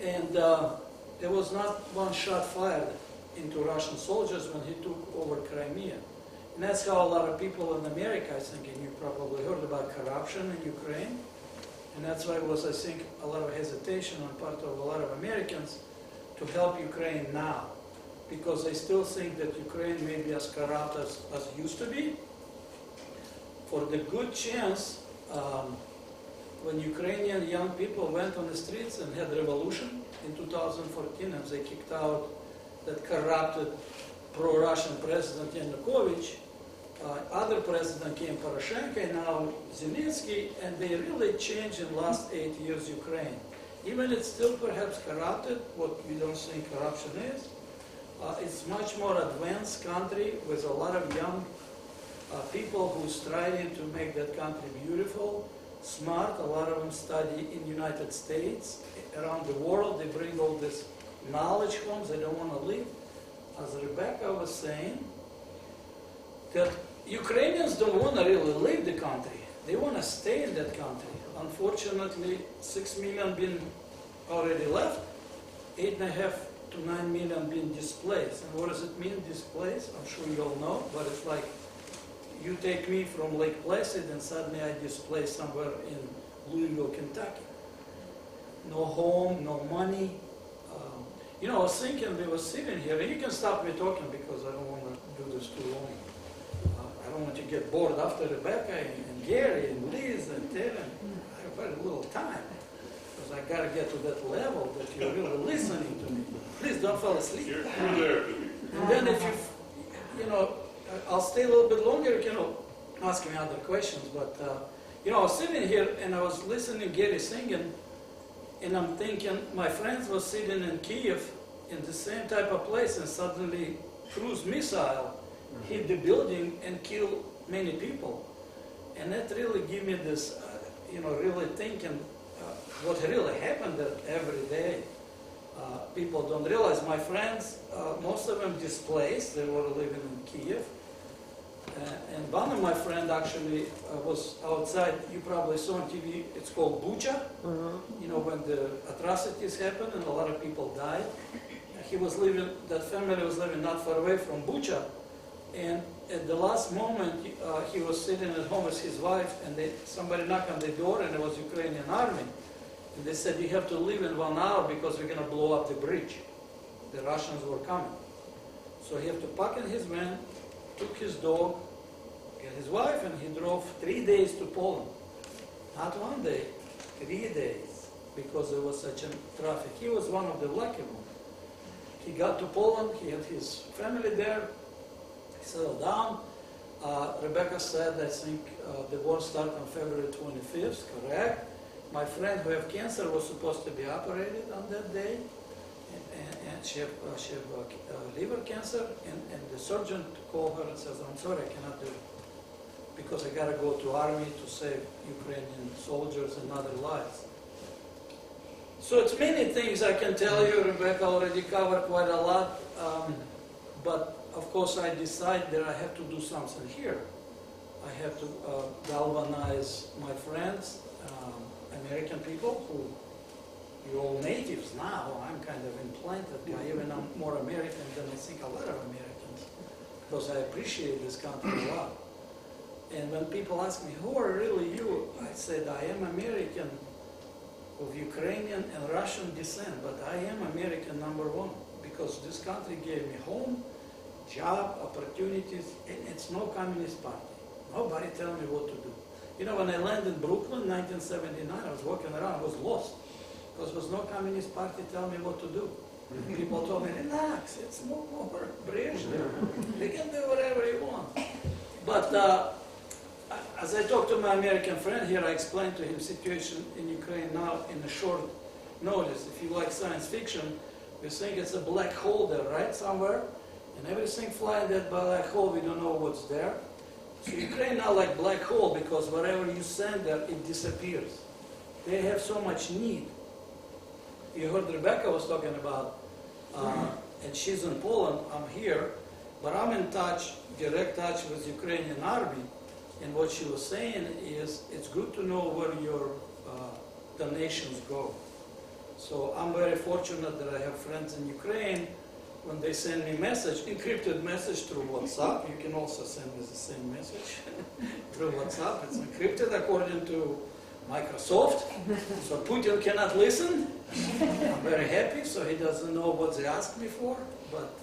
and there was not one shot fired into Russian soldiers when he took over Crimea. And that's how a lot of people in America, I think, and you probably heard about corruption in Ukraine, and that's why it was, I think, a lot of hesitation on part of a lot of Americans to help Ukraine now, because they still think that Ukraine may be as corrupt as it used to be. For the good chance, when Ukrainian young people went on the streets and had revolution in 2014, and they kicked out that corrupted pro-Russian president Yanukovych, other president came Poroshenko, and now Zelensky, and they really changed in the last 8 years Ukraine. Even it's still perhaps corrupted, what we don't think corruption is, it's much more advanced country with a lot of young people who's striving to make that country beautiful, smart. A lot of them study in the United States. Around the world, they bring all this knowledge home. They don't want to leave. As Rebecca was saying, that Ukrainians don't want to really leave the country. They want to stay in that country. Unfortunately, 6 million been already left, 8.5 to 9 million been displaced. And what does it mean, displaced? I'm sure you all know, but it's like you take me from Lake Placid and suddenly I displaced somewhere in Louisville, Kentucky. No home, no money. I was thinking, we were sitting here, and you can stop me talking because I don't want to do this too long. I don't want to get bored after Rebecca and Gary and Liz and Ted. I very little time, because I gotta get to that level that you're really listening to me. Please don't fall asleep. You're there to be. And then if I'll stay a little bit longer, ask me other questions. But, I was sitting here and I was listening to Gary singing, and I'm thinking my friends were sitting in Kiev in the same type of place, and suddenly cruise missile hit the building and killed many people. And that really gave me this, really thinking what really happened there every day. People don't realize. My friends, most of them displaced. They were living in Kiev. And one of my friends actually was outside. You probably saw on TV. It's called Bucha. When the atrocities happened and a lot of people died. That family was living not far away from Bucha. And at the last moment, he was sitting at home with his wife, and somebody knocked on the door, and it was Ukrainian army. And they said, you have to leave in 1 hour because we're going to blow up the bridge. The Russians were coming. So he had to pack in his van, took his dog, get his wife, and he drove 3 days to Poland. Not 1 day, 3 days, because there was such a traffic. He was one of the lucky ones. He got to Poland, he had his family there, he settled down. Rebecca said, I think the war started on February 25th, correct? My friend who had cancer was supposed to be operated on that day, and she had liver cancer, and the surgeon called her and says, I'm sorry, I cannot do it, because I got to go to army to save Ukrainian soldiers and other lives. So it's many things I can tell you. Rebecca already covered quite a lot, but of course I decided that I have to do something here. I have to galvanize my friends, American people, who you're all natives now. I'm kind of implanted by even I'm more American than I think a lot of Americans, because I appreciate this country a lot. And when people ask me, who are really you? I said, I am American of Ukrainian and Russian descent, but I am American #1, because this country gave me home, job, opportunities, and it's no communist party. Nobody tell me what to do. When I landed in Brooklyn in 1979, I was walking around, I was lost, because there was no communist party tell me what to do. People told me, relax, it's no more bridge there. You can do whatever you want. But as I talked to my American friend here, I explained to him situation in Ukraine now in a short notice. If you like science fiction, we think it's a black hole there, right, somewhere? And everything flying that black hole, we don't know what's there. So Ukraine now like black hole, because whatever you send there, it disappears. They have so much need. You heard Rebecca was talking about, and she's in Poland, I'm here, but I'm in touch, direct touch with Ukrainian army. And what she was saying is, it's good to know where your donations go. So I'm very fortunate that I have friends in Ukraine. When they send me message, encrypted message through WhatsApp, you can also send me the same message through WhatsApp. It's encrypted according to Microsoft, so Putin cannot listen. I'm very happy, so he doesn't know what they asked me for. But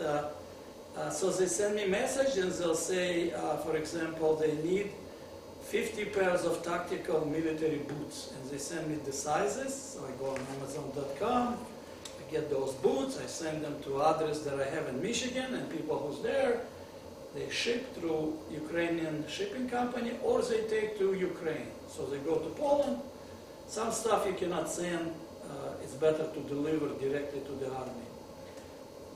so they send me message, and they'll say, for example, they need 50 pairs of tactical military boots, and they send me the sizes. So I go on Amazon.com, I get those boots, I send them to address that I have in Michigan, and people who's there, they ship through Ukrainian shipping company, or they take to Ukraine. So they go to Poland. Some stuff you cannot send, it's better to deliver directly to the army.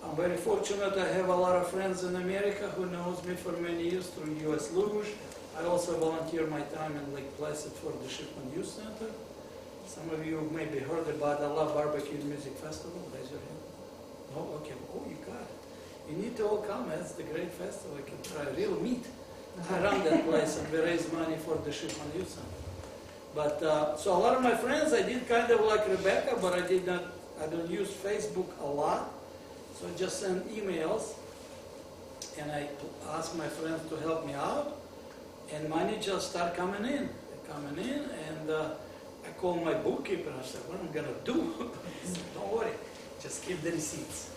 I'm very fortunate. I have a lot of friends in America who knows me for many years through U.S. Luge. I also volunteer my time in Lake Placid for the Shipman Youth Center. Some of you maybe heard about the Love Barbecue Music Festival. Raise your hand. No? Okay. Oh, you got it. You need to all come. It's the great festival. You can try real meat around that place, and we raise money for the Shipman Youth Center. But so a lot of my friends, I did kind of like Rebecca, but I don't use Facebook a lot. So I just send emails, and I ask my friends to help me out, and money just start coming in. They're coming in, and I call my bookkeeper, and I said, what am I going to do? He said, don't worry, just keep the receipts.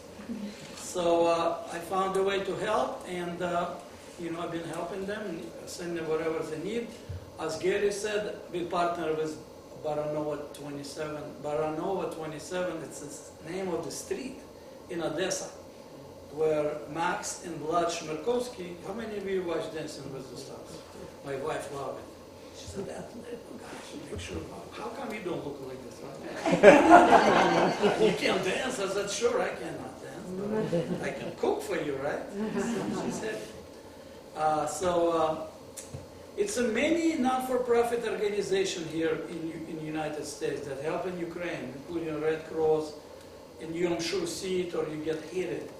So I found a way to help, and I've been helping them, sending them whatever they need. As Gary said, we partner with Baranova 27. Baranova 27, it's the name of the street in Odessa, where Max and Vlad Shmerkovsky, how many of you watch Dancing with the Stars? My wife loved it. She said, that little guy, make sure, how come you don't look like this, right? You can't dance? I said, sure, I cannot dance, but I can cook for you, right? She said, it's a many non-for-profit organization here in the United States that help in Ukraine, including Red Cross, and you I'm sure see it or you get hit.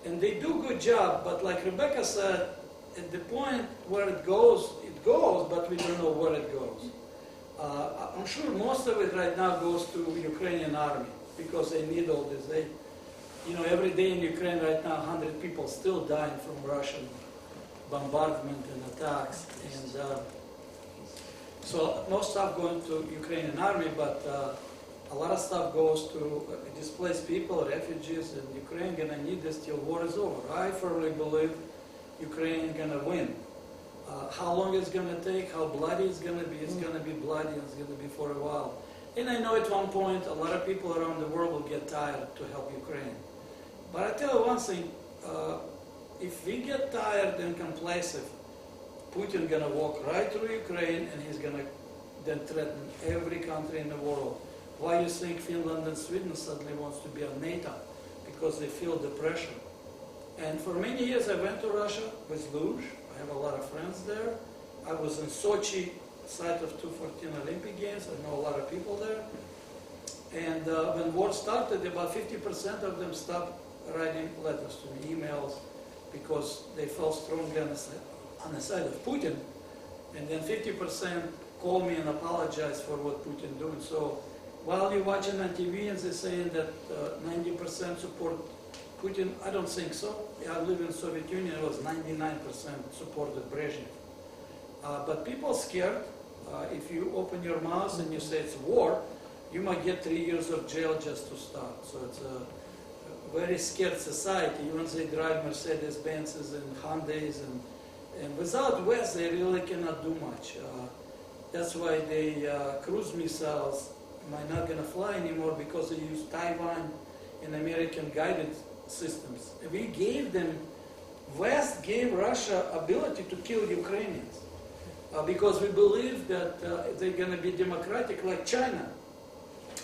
And they do a good job, but like Rebecca said, at the point where it goes, but we don't know where it goes. I'm sure most of it right now goes to Ukrainian army because they need all this. Every day in Ukraine right now, 100 people still dying from Russian bombardment and attacks. And so most stuff going to Ukrainian army, but a lot of stuff goes to displaced people, refugees, and Ukraine gonna need this till war is over. I firmly believe Ukraine gonna win. How long it's gonna take, how bloody it's gonna be bloody, and it's gonna be for a while. And I know at one point a lot of people around the world will get tired to help Ukraine. But I tell you one thing, if we get tired and complacent, Putin gonna walk right through Ukraine and he's gonna then threaten every country in the world. Why you think Finland and Sweden suddenly wants to be on NATO? Because they feel the pressure. And for many years I went to Russia with luge. I have a lot of friends there. I was in Sochi, site of 2014 Olympic Games. I know a lot of people there. And when war started, about 50% of them stopped writing letters to me, emails, because they felt strongly on the side of Putin. And then 50% called me and apologized for what Putin doing. So while you're watching on TV and they're saying that 90% support Putin, I don't think so. I live in Soviet Union, it was 99% supported Brezhnev. But people scared. If you open your mouth and you say it's war, you might get 3 years of jail just to start. So it's a very scared society. Even they drive Mercedes-Benzes and Hyundais, and without West, they really cannot do much. That's why the cruise missiles might not gonna fly anymore because they use Taiwan and American guided systems. We gave them, West gave Russia ability to kill Ukrainians because we believe that they're gonna be democratic like China.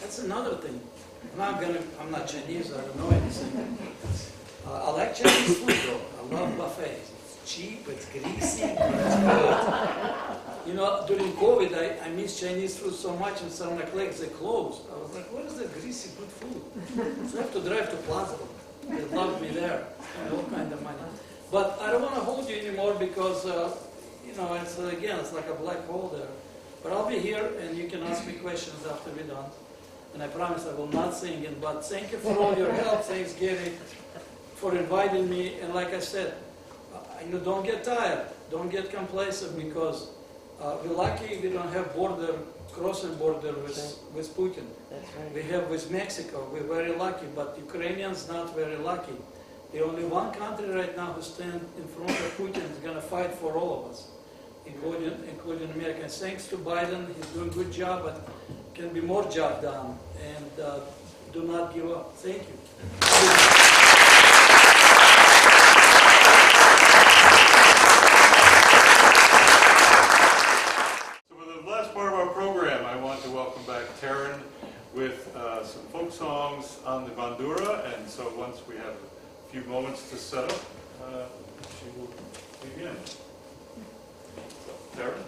That's another thing. I'm not Chinese, I don't know anything. I like Chinese food though. I love buffets. It's cheap, it's greasy, it's good. During COVID, I missed Chinese food so much and some like legs, they closed. I was like, what is that greasy good food? So I have to drive to Plaza. They loved me there, all kind of money. But I don't want to hold you anymore because, it's like a black hole there. But I'll be here and you can ask me questions after we're done. And I promise I will not sing it, but thank you for all your help. Thanks, Gary, for inviting me. And like I said, don't get tired. Don't get complacent because we're lucky we don't have crossing border with Putin. That's right. We have with Mexico. We're very lucky, but Ukrainians not very lucky. The only one country right now who stands in front of Putin is going to fight for all of us, including Americans. Thanks to Biden, he's doing a good job, but can be more job done. And do not give up. Thank you. Welcome back Taryn with some folk songs on the bandura, and so once we have a few moments to set up, she will begin. So, Taryn?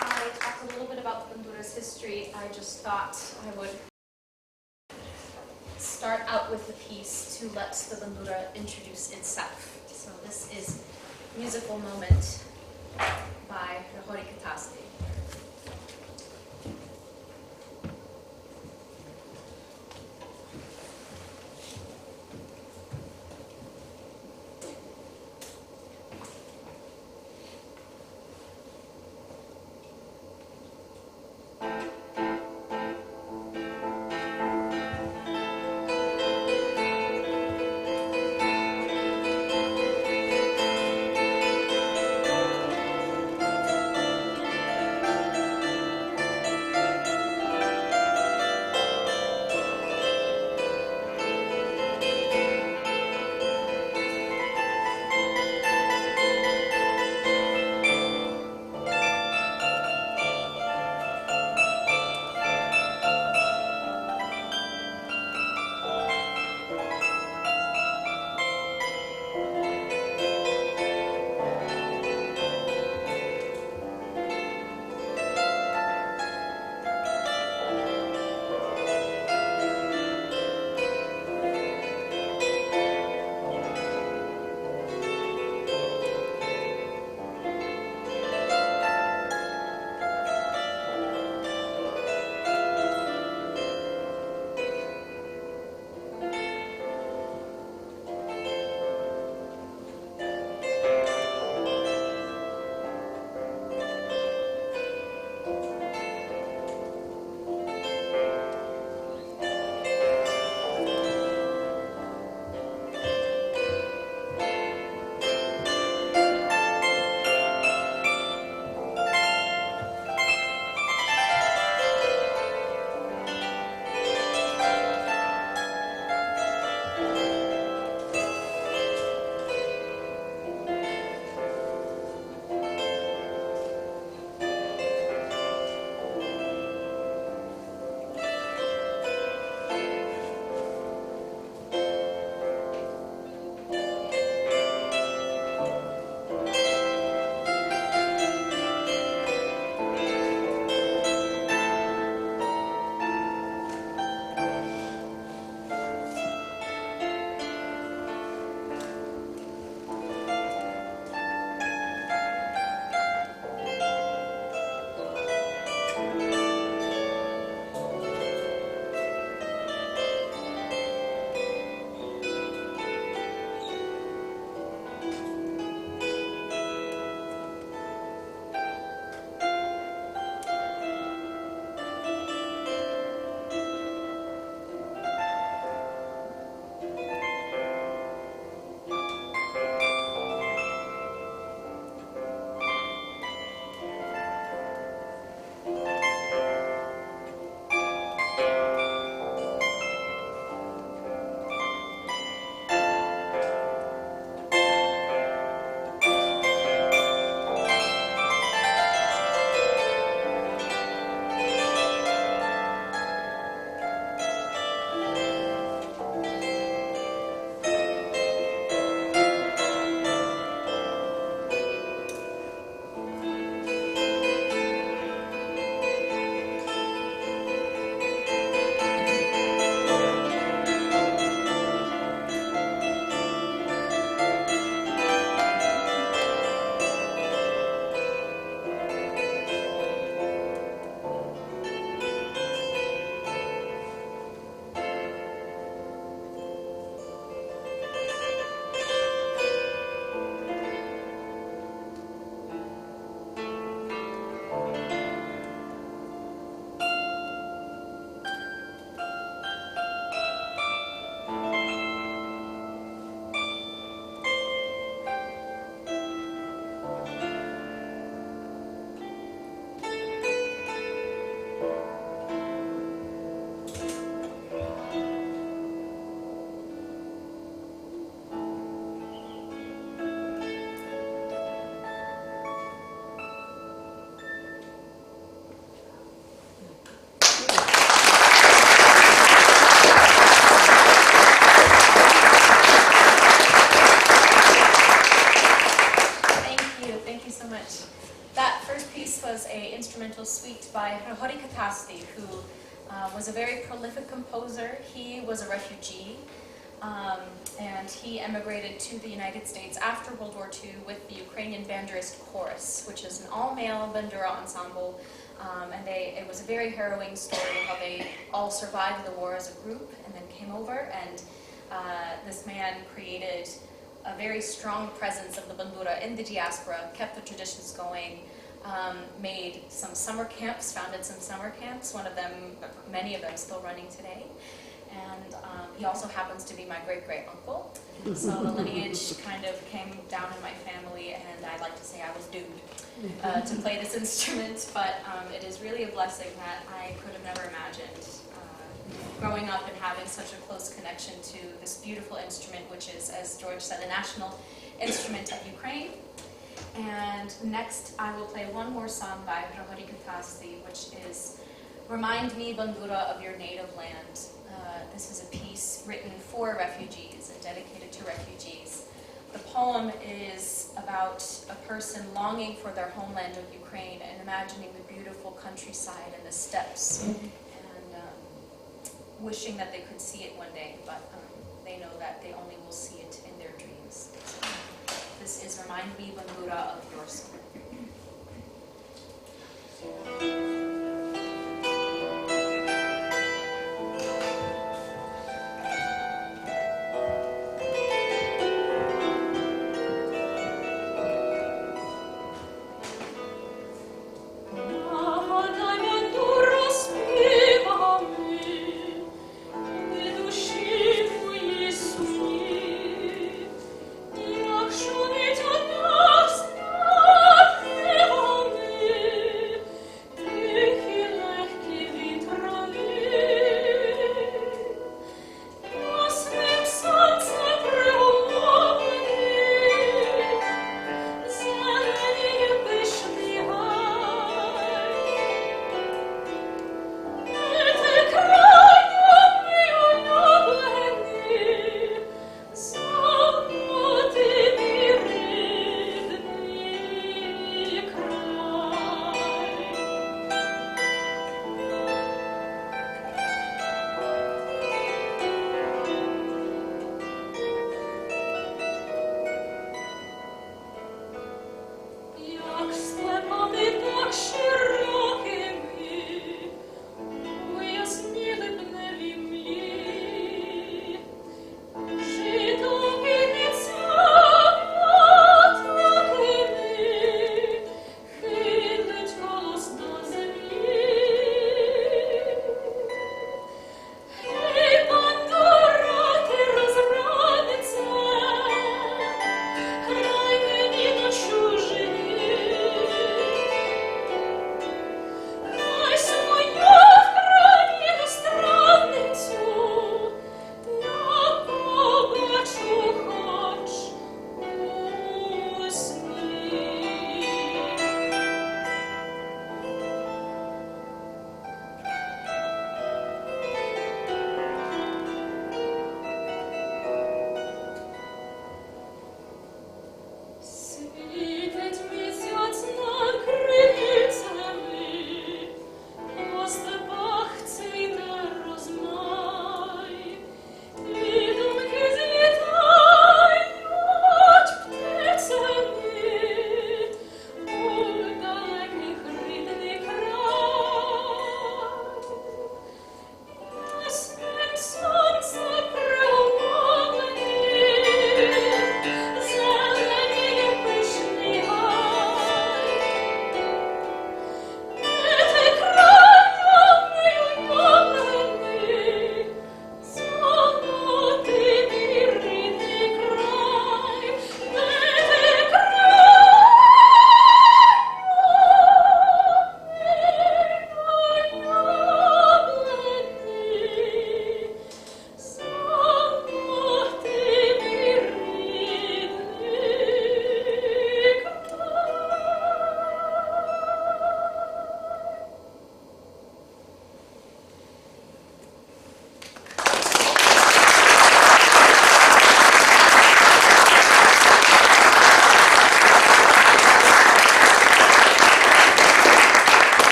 I talked a little bit about the bandura's history. I just thought I would start out with the piece to let the bandura introduce itself. So this is Musical Moment by Rahori Katasti. was an instrumental suite by Hrhori Katasti, who was a very prolific composer. He was a refugee, and he emigrated to the United States after World War II with the Ukrainian Banderist Chorus, which is an all-male bandura ensemble. And it was a very harrowing story how they all survived the war as a group and then came over, and this man created a very strong presence of the bandura in the diaspora, kept the traditions going, made some summer camps, founded some summer camps, one of them, many of them still running today. And he also happens to be my great-great-uncle. So the lineage kind of came down in my family, and I like to say I was doomed to play this instrument, but it is really a blessing that I could have never imagined growing up and having such a close connection to this beautiful instrument, which is, as George said, a national instrument of Ukraine. And next I will play one more song by Hrhori Katasti, which is Remind Me, Bandura, of Your Native Land. This is a piece written for refugees and dedicated to refugees. The poem is about a person longing for their homeland of Ukraine and imagining the beautiful countryside and the steppes, and wishing that they could see it one day, but they know that they only will see it in their dreams. So this is Remind Me, Bandura, of Your Soul. Oh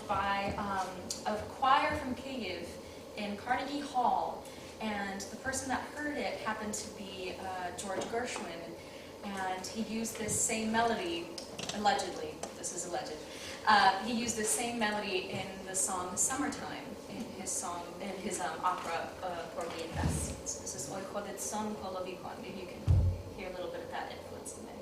by a choir from Kyiv in Carnegie Hall, and the person that heard it happened to be George Gershwin, and he used this same melody, allegedly, this is alleged, he used this same melody in the song Summertime, in his opera Porgy-and-Bess. So this is Oi Chodit Son Kolovikon. Maybe you can hear a little bit of that influence in there.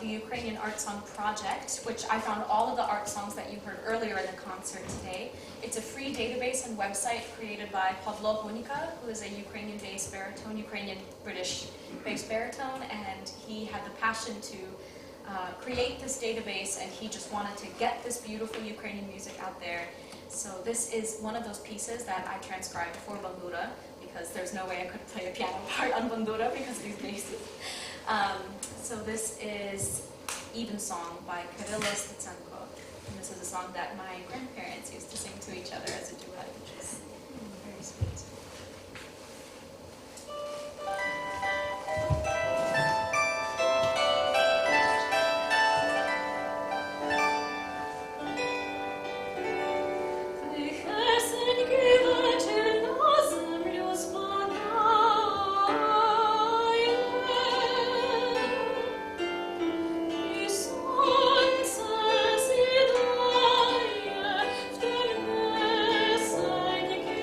The Ukrainian Art Song Project, which I found all of the art songs that you heard earlier in the concert today. It's a free database and website created by Pavlo Bunika, who is a Ukrainian-based baritone, Ukrainian-British-based baritone, and he had the passion to create this database, and he just wanted to get this beautiful Ukrainian music out there. So this is one of those pieces that I transcribed for bandura, because there's no way I could play a piano part on bandura because of these basses. So this is Even Song by Kirill Stitsenko, and this is a song that my grandparents used to sing to each other as a duet, which is very sweet. Thank you.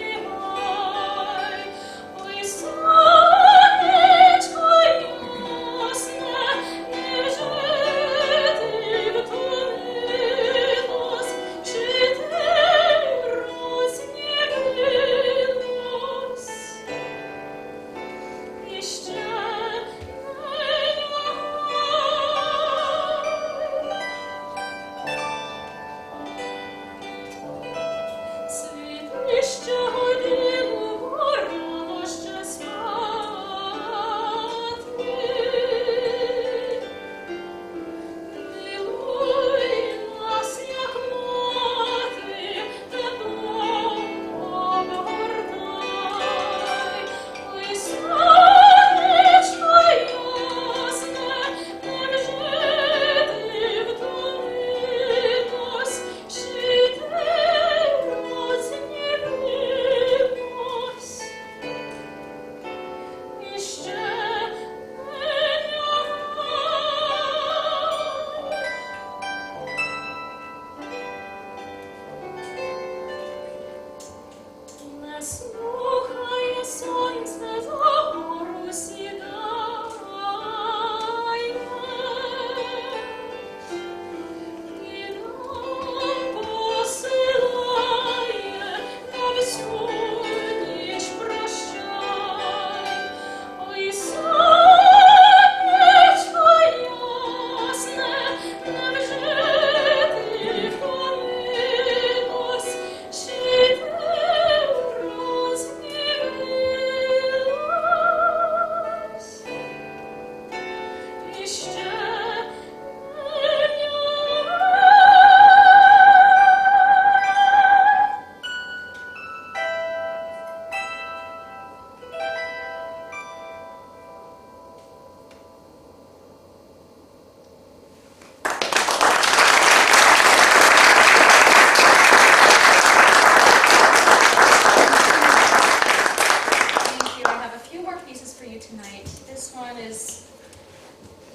you tonight. This one is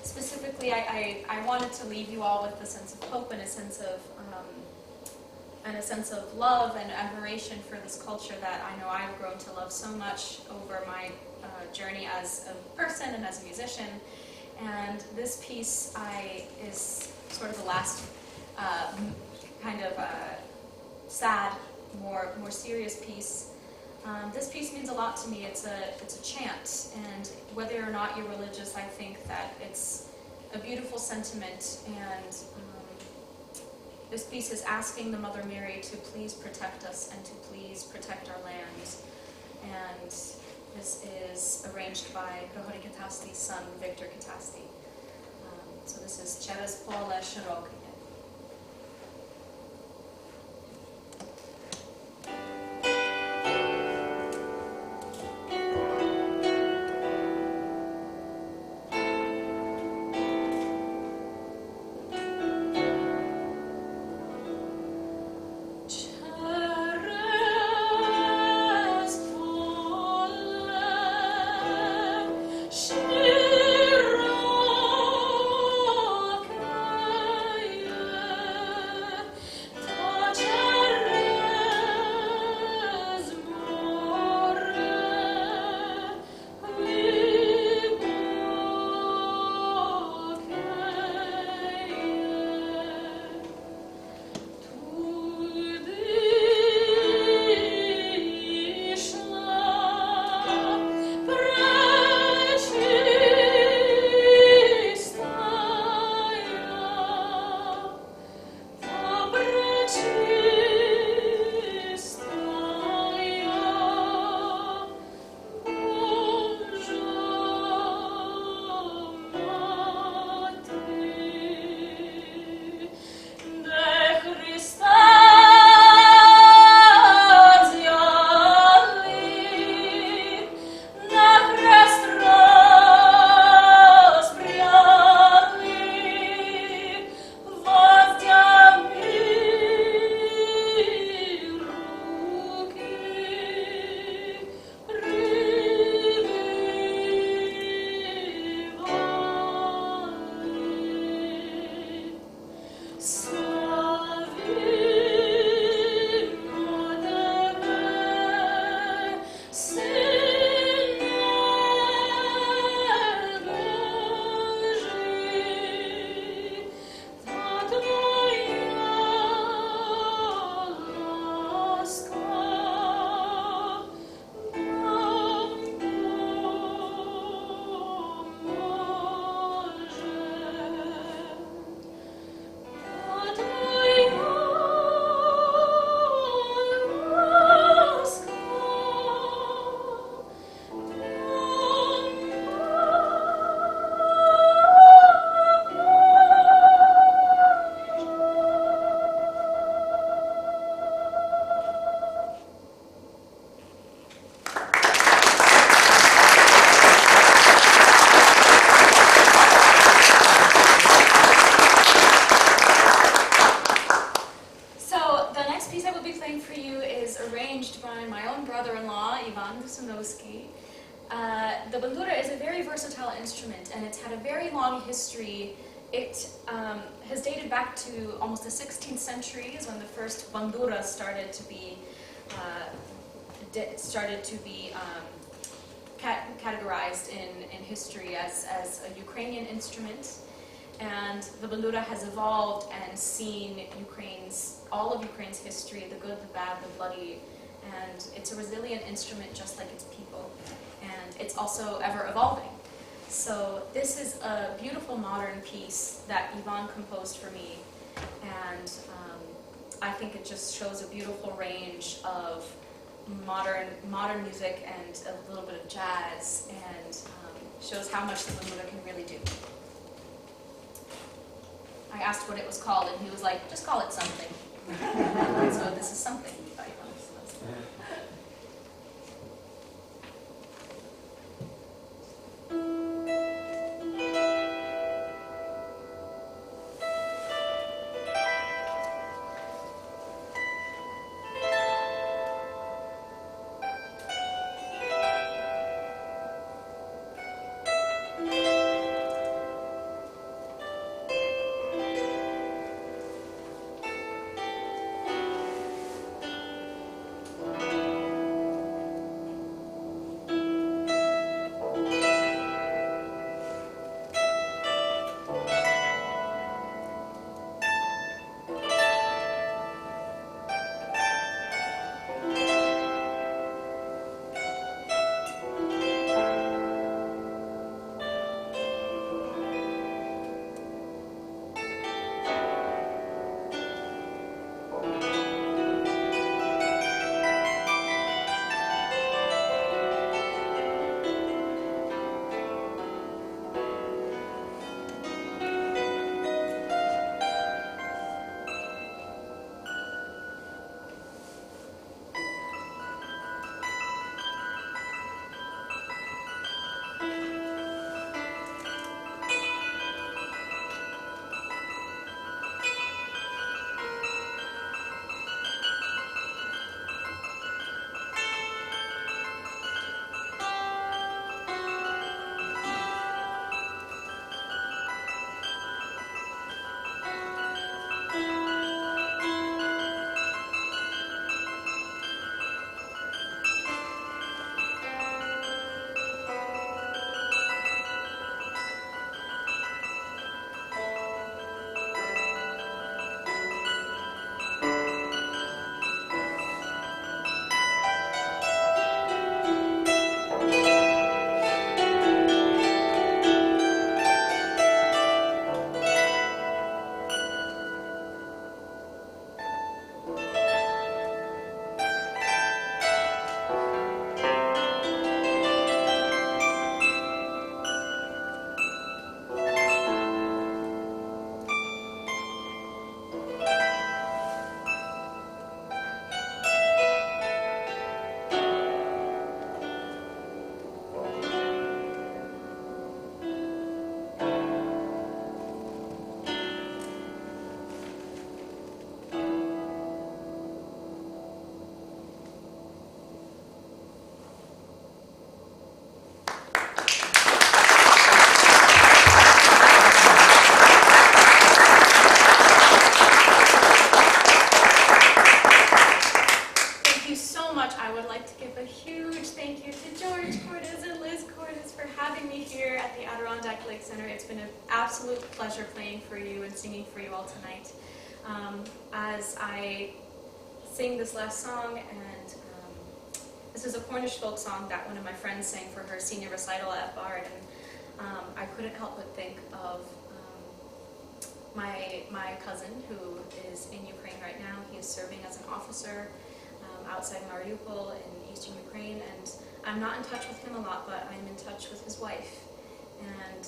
specifically, I wanted to leave you all with a sense of hope and a sense of love and admiration for this culture that I know I've grown to love so much over my journey as a person and as a musician. And this piece is sort of the last kind of sad, more serious piece. This piece means a lot to me. It's a chant, and whether or not you're religious, I think that it's a beautiful sentiment. And this piece is asking the Mother Mary to please protect us and to please protect our land. And this is arranged by Prohori Katasti's son, Victor Katasti. So this is Через поле широке. The bandura is a very versatile instrument, and it's had a very long history. It has dated back to almost the 16th century, is when the first bandura started to be categorized in history as a Ukrainian instrument. And the bandura has evolved and seen all of Ukraine's history, the good, the bad, the bloody, and it's a resilient instrument just like its people. And it's also ever evolving. So this is a beautiful modern piece that Ivan composed for me, and I think it just shows a beautiful range of modern music and a little bit of jazz, and shows how much the bandura can really do. I asked what it was called, and he was like, just call it something. So this is something by Ivan. at the Adirondack Lake Center. It's been an absolute pleasure playing for you and singing for you all tonight. As I sing this last song, and this is a Cornish folk song that one of my friends sang for her senior recital at Bard, and I couldn't help but think of my cousin who is in Ukraine right now. He is serving as an officer outside Mariupol in eastern Ukraine, and I'm not in touch with him a lot, but I'm in touch with his wife. And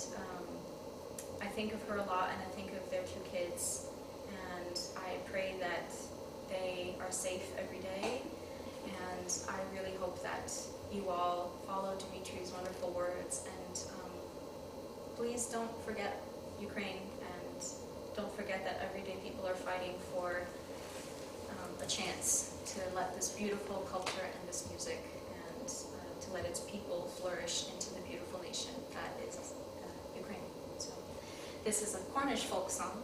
I think of her a lot, and I think of their 2 kids, and I pray that they are safe every day, and I really hope that you all follow Dimitri's wonderful words, and please don't forget Ukraine, and don't forget that every day people are fighting for a chance to let this beautiful culture and this music and to let its people flourish into the beautiful nation that is Ukraine. So this is a Cornish folk song,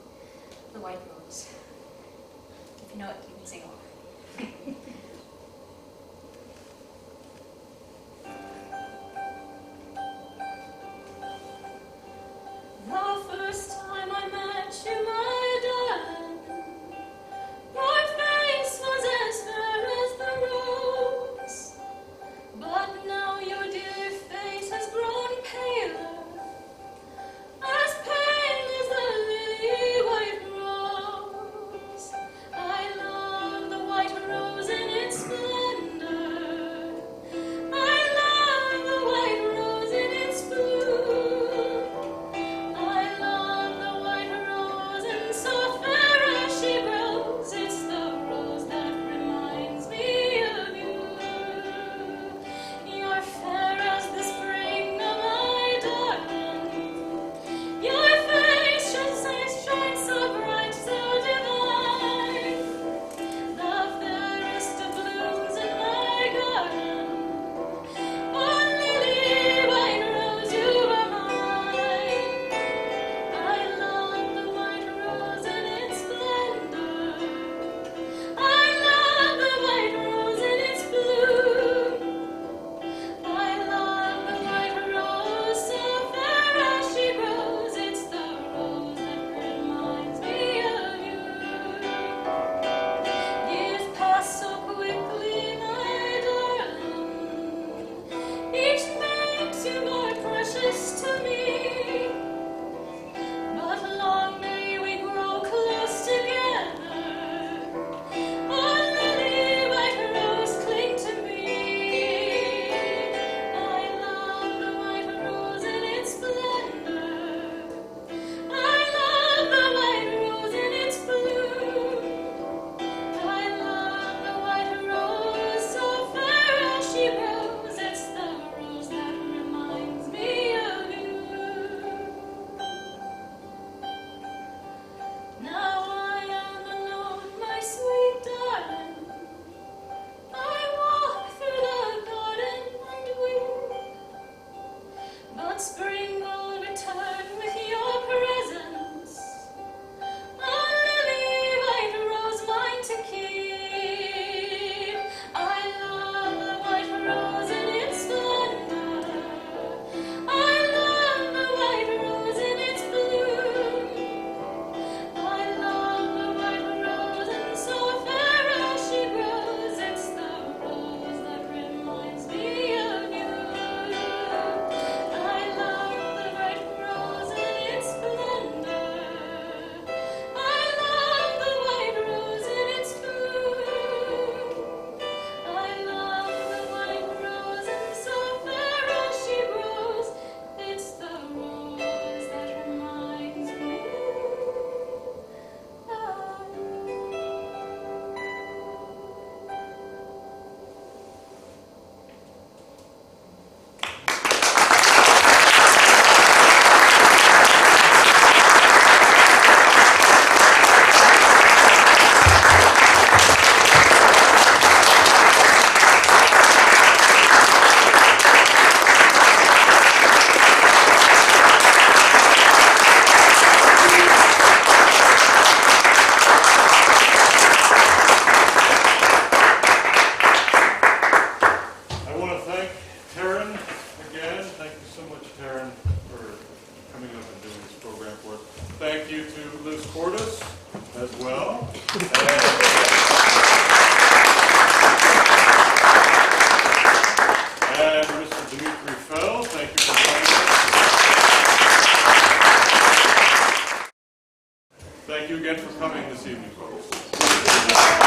The White Rose. If you know it, you can sing along. The first time I met you, my darling, your face was as fair as the rose, but now your dear face has grown paler, as pale as the lily white rose. I love the white rose in its splendor. I love the white rose in its bloom. I love the white rose, and so fair as she grows, it's the rose that reminds me of you. You're fair as the spring, oh my darling. Your face shines so bright, so divine. The fairest of blooms in my garden. Oh, lily white rose, you are mine. I love the white rose in its splendor. I love the white rose in its bloom. I love the white rose, so fair as she grows. It's the rose that reminds me of you. Years pass so quickly, my darling. Each makes you more precious to me. But long may we grow close together. Oh, lily white rose, cling to me. I love the white rose in its splendor. I love the white rose in its bloom. I love the white rose, so fair as she grows. It's the rose that reminds me of you. Now I am alone, my sweet darling. I walk through the garden and weep, but spring will return with your presence. A lily white rose, mine to keep. I love the white rose in its splendor. I love the white rose in its bloom. I love the white rose, and so fair as she grows, it's the rose that reminds me of you. I love Liz Cordes as well. And Mr. Dimitri Fell, thank you for joining us. Thank you again for coming this evening, folks.